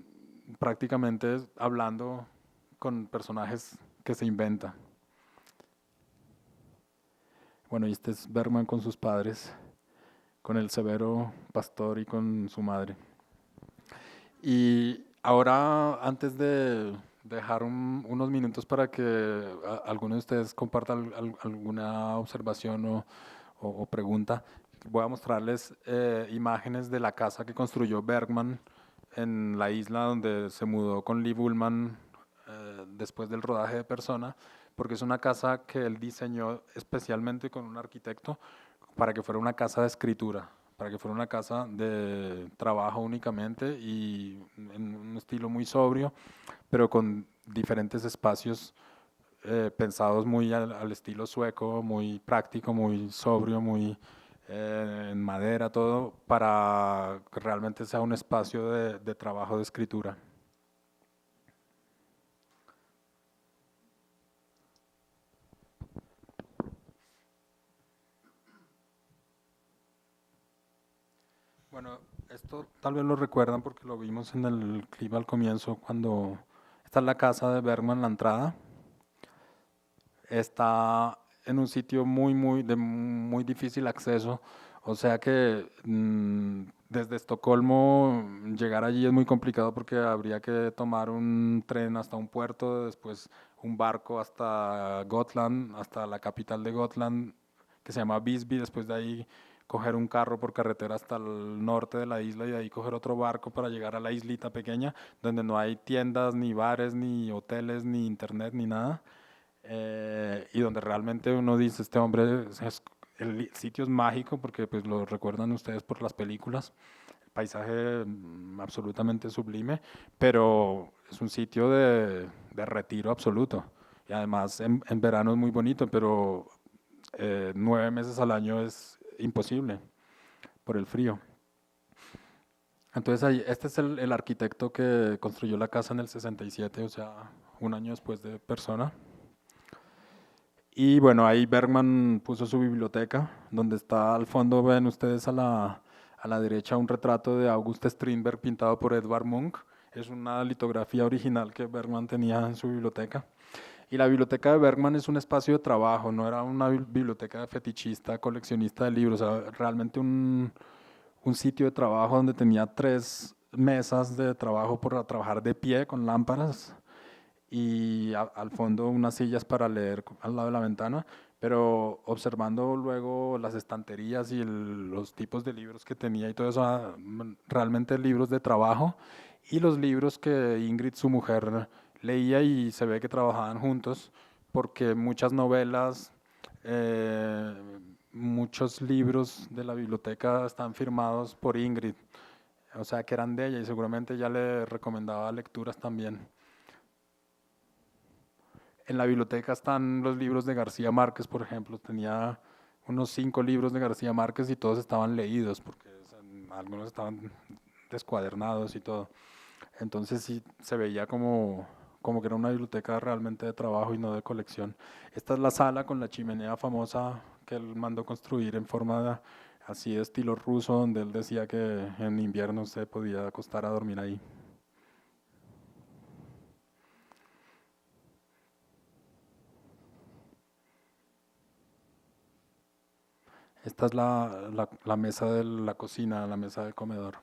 prácticamente hablando con personajes que se inventa. Bueno, y este es Bergman con sus padres, con el severo pastor y con su madre. Y ahora, antes de dejar unos minutos para que alguno de ustedes comparta alguna observación o pregunta, voy a mostrarles imágenes de la casa que construyó Bergman en la isla donde se mudó con Lee Bullman después del rodaje de Persona, porque es una casa que él diseñó especialmente con un arquitecto para que fuera una casa de escritura, para que fuera una casa de trabajo únicamente y en un estilo muy sobrio, pero con diferentes espacios pensados muy al estilo sueco, muy práctico, muy sobrio, muy en madera, todo, para que realmente sea un espacio de trabajo de escritura. Bueno, esto tal vez lo recuerdan porque lo vimos en el clip al comienzo, cuando esta es la casa de Bergman, la entrada. Está en un sitio de muy difícil acceso, o sea que desde Estocolmo llegar allí es muy complicado porque habría que tomar un tren hasta un puerto, después un barco hasta Gotland, hasta la capital de Gotland, que se llama Visby, después de ahí coger un carro por carretera hasta el norte de la isla y de ahí coger otro barco para llegar a la islita pequeña, donde no hay tiendas, ni bares, ni hoteles, ni internet, ni nada. Y donde realmente uno dice, este hombre, el sitio es mágico porque pues lo recuerdan ustedes por las películas, el paisaje absolutamente sublime, pero es un sitio de retiro absoluto. Y además en verano es muy bonito, pero 9 meses al año es imposible por el frío. Entonces ahí, este es el arquitecto que construyó la casa en el 67, o sea, un año después de Persona. Y bueno, ahí Bergman puso su biblioteca, donde está al fondo, ven ustedes a la derecha un retrato de August Strindberg pintado por Edvard Munch. Es una litografía original que Bergman tenía en su biblioteca. Y la biblioteca de Bergman es un espacio de trabajo, no era una biblioteca de fetichista, coleccionista de libros, o sea, realmente un sitio de trabajo donde tenía 3 mesas de trabajo para trabajar de pie con lámparas y al fondo unas sillas para leer al lado de la ventana, pero observando luego las estanterías y los tipos de libros que tenía y todo eso, realmente libros de trabajo y los libros que Ingrid, su mujer, leía y se ve que trabajaban juntos, porque muchas novelas, eh, muchos libros de la biblioteca están firmados por Ingrid, o sea que eran de ella y seguramente ella le recomendaba lecturas también. En la biblioteca están los libros de García Márquez, por ejemplo. Tenía unos 5 libros de García Márquez y todos estaban leídos, porque algunos estaban descuadernados y todo. Entonces sí se veía como que era una biblioteca realmente de trabajo y no de colección. Esta es la sala con la chimenea famosa que él mandó construir en forma así de estilo ruso, donde él decía que en invierno se podía acostar a dormir ahí. Esta es la mesa de la cocina, la mesa de comedor.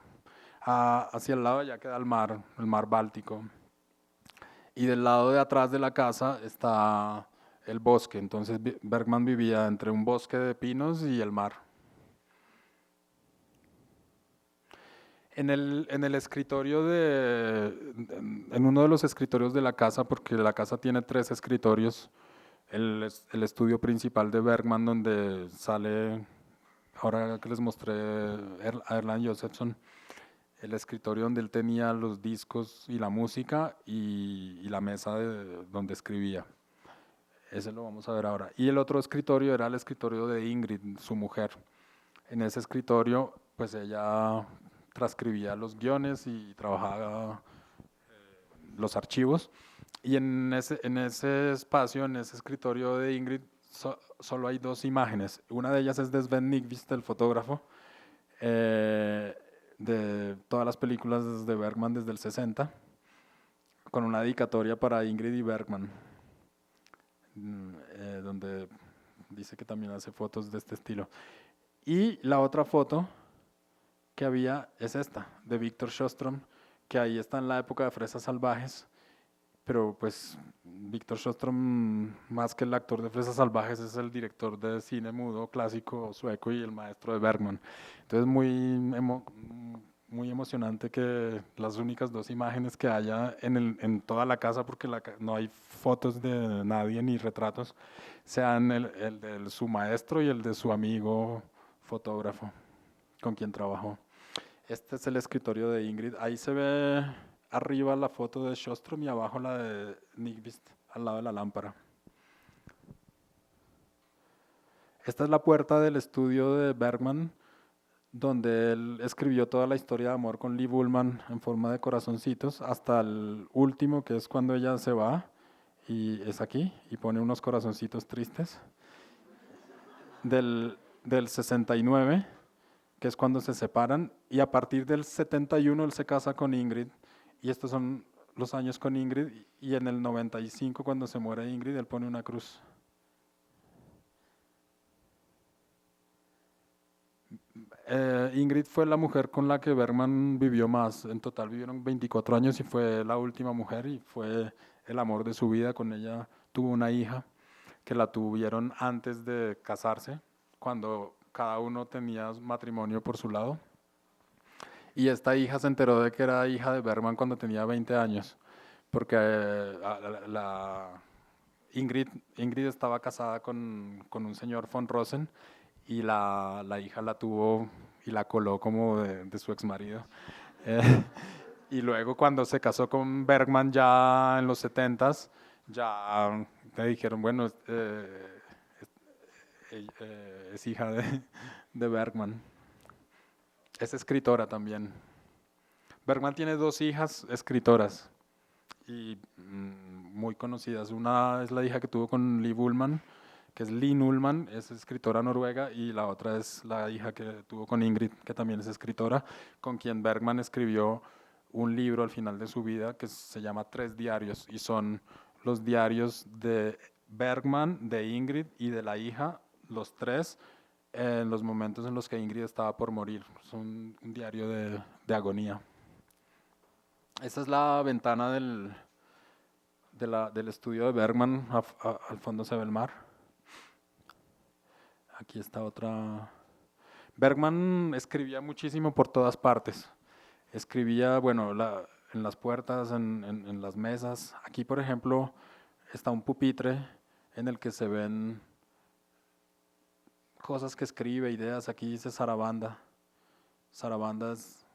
Hacia el lado ya queda el mar Báltico. Y del lado de atrás de la casa está el bosque. Entonces Bergman vivía entre un bosque de pinos y el mar. En el escritorio en uno de los escritorios de la casa, porque la casa tiene tres escritorios, el estudio principal de Bergman donde sale, ahora que les mostré a Erland Josephson, el escritorio donde él tenía los discos y la música y la mesa donde escribía. Ese lo vamos a ver ahora. Y el otro escritorio era el escritorio de Ingrid, su mujer. En ese escritorio, pues ella transcribía los guiones y trabajaba los archivos. Y en ese espacio, en ese escritorio de Ingrid, solo hay dos imágenes. Una de ellas es de Sven Nykvist, el fotógrafo, de todas las películas de Bergman desde el 60, con una dedicatoria para Ingrid y Bergman, donde dice que también hace fotos de este estilo. Y la otra foto que había es esta, de Víctor Sjöström, que ahí está en la época de Fresas Salvajes, pero pues Víctor Sjöström, más que el actor de Fresas Salvajes, es el director de cine mudo clásico sueco y el maestro de Bergman. Entonces muy emocionante que las únicas dos imágenes que haya en toda la casa, porque no hay fotos de nadie ni retratos, sean el de su maestro y el de su amigo fotógrafo con quien trabajó. Este es el escritorio de Ingrid. Ahí se ve arriba la foto de Sjöström y abajo la de Nykvist, al lado de la lámpara. Esta es la puerta del estudio de Bergman, donde él escribió toda la historia de amor con Liv Ullmann en forma de corazoncitos, hasta el último, que es cuando ella se va, y es aquí, y pone unos corazoncitos tristes. Del 69, que es cuando se separan, y a partir del 71 él se casa con Ingrid, y estos son los años con Ingrid, y en el 95, cuando se muere Ingrid, él pone una cruz. Ingrid fue la mujer con la que Bergman vivió más. En total vivieron 24 años y fue la última mujer y fue el amor de su vida. Con ella tuvo una hija que la tuvieron antes de casarse, cuando cada uno tenía matrimonio por su lado. Y esta hija se enteró de que era hija de Bergman cuando tenía 20 años, porque Ingrid estaba casada con un señor von Rosen y la hija la tuvo y la coló como de su exmarido. Eh, y luego cuando se casó con Bergman ya en los 70s, ya le dijeron, bueno, es hija de Bergman. Es escritora también. Bergman tiene dos hijas escritoras y muy conocidas. Una es la hija que tuvo con Liv Ullmann, que es Linn Ullmann, es escritora noruega, y la otra es la hija que tuvo con Ingrid, que también es escritora, con quien Bergman escribió un libro al final de su vida que se llama Tres diarios, y son los diarios de Bergman, de Ingrid y de la hija, los tres, en los momentos en los que Ingrid estaba por morir. Son un diario de agonía. Esta es la ventana del estudio de Bergman, al fondo se ve el mar. Aquí está otra. Bergman escribía muchísimo por todas partes. Escribía, bueno, en las puertas, en las mesas. Aquí, por ejemplo, está un pupitre en el que se ven cosas que escribe, ideas. Aquí dice zarabanda. Zarabanda es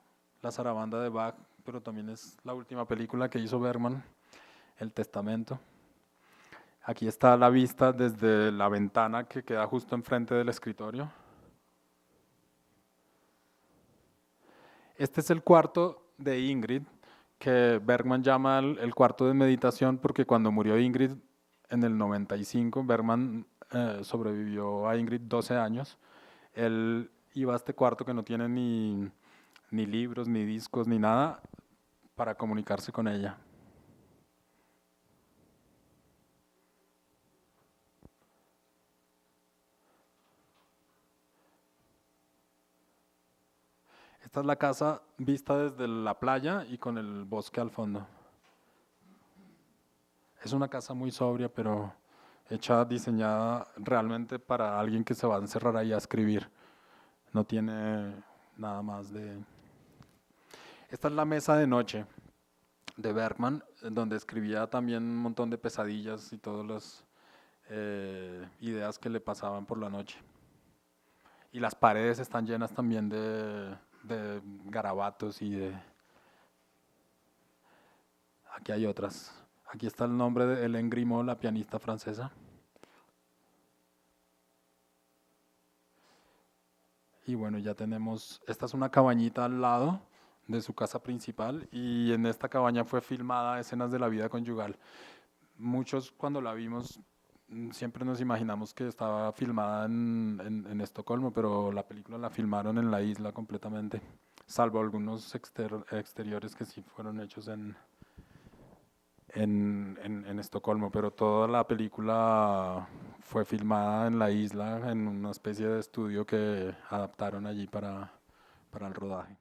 la zarabanda de Bach, pero también es la última película que hizo Bergman, El Testamento. Aquí está la vista desde la ventana que queda justo enfrente del escritorio. Este es el cuarto de Ingrid, que Bergman llama el cuarto de meditación, porque cuando murió Ingrid en el 95, Bergman sobrevivió a Ingrid 12 años. Él iba a este cuarto que no tiene ni libros, ni discos, ni nada, para comunicarse con ella. Esta es la casa vista desde la playa y con el bosque al fondo. Es una casa muy sobria, pero hecha, diseñada realmente para alguien que se va a encerrar ahí a escribir. No tiene nada más de... Esta es la mesa de noche de Bergman, donde escribía también un montón de pesadillas y todas las ideas que le pasaban por la noche. Y las paredes están llenas también de garabatos y de... Aquí hay otras. Aquí está el nombre de Hélène Grimaud, la pianista francesa. Y bueno, ya tenemos, esta es una cabañita al lado de su casa principal y en esta cabaña fue filmada escenas de la vida conyugal. Muchos cuando la vimos siempre nos imaginamos que estaba filmada en Estocolmo, pero la película la filmaron en la isla completamente, salvo algunos exteriores que sí fueron hechos en Estocolmo, pero toda la película fue filmada en la isla, en una especie de estudio que adaptaron allí para el rodaje.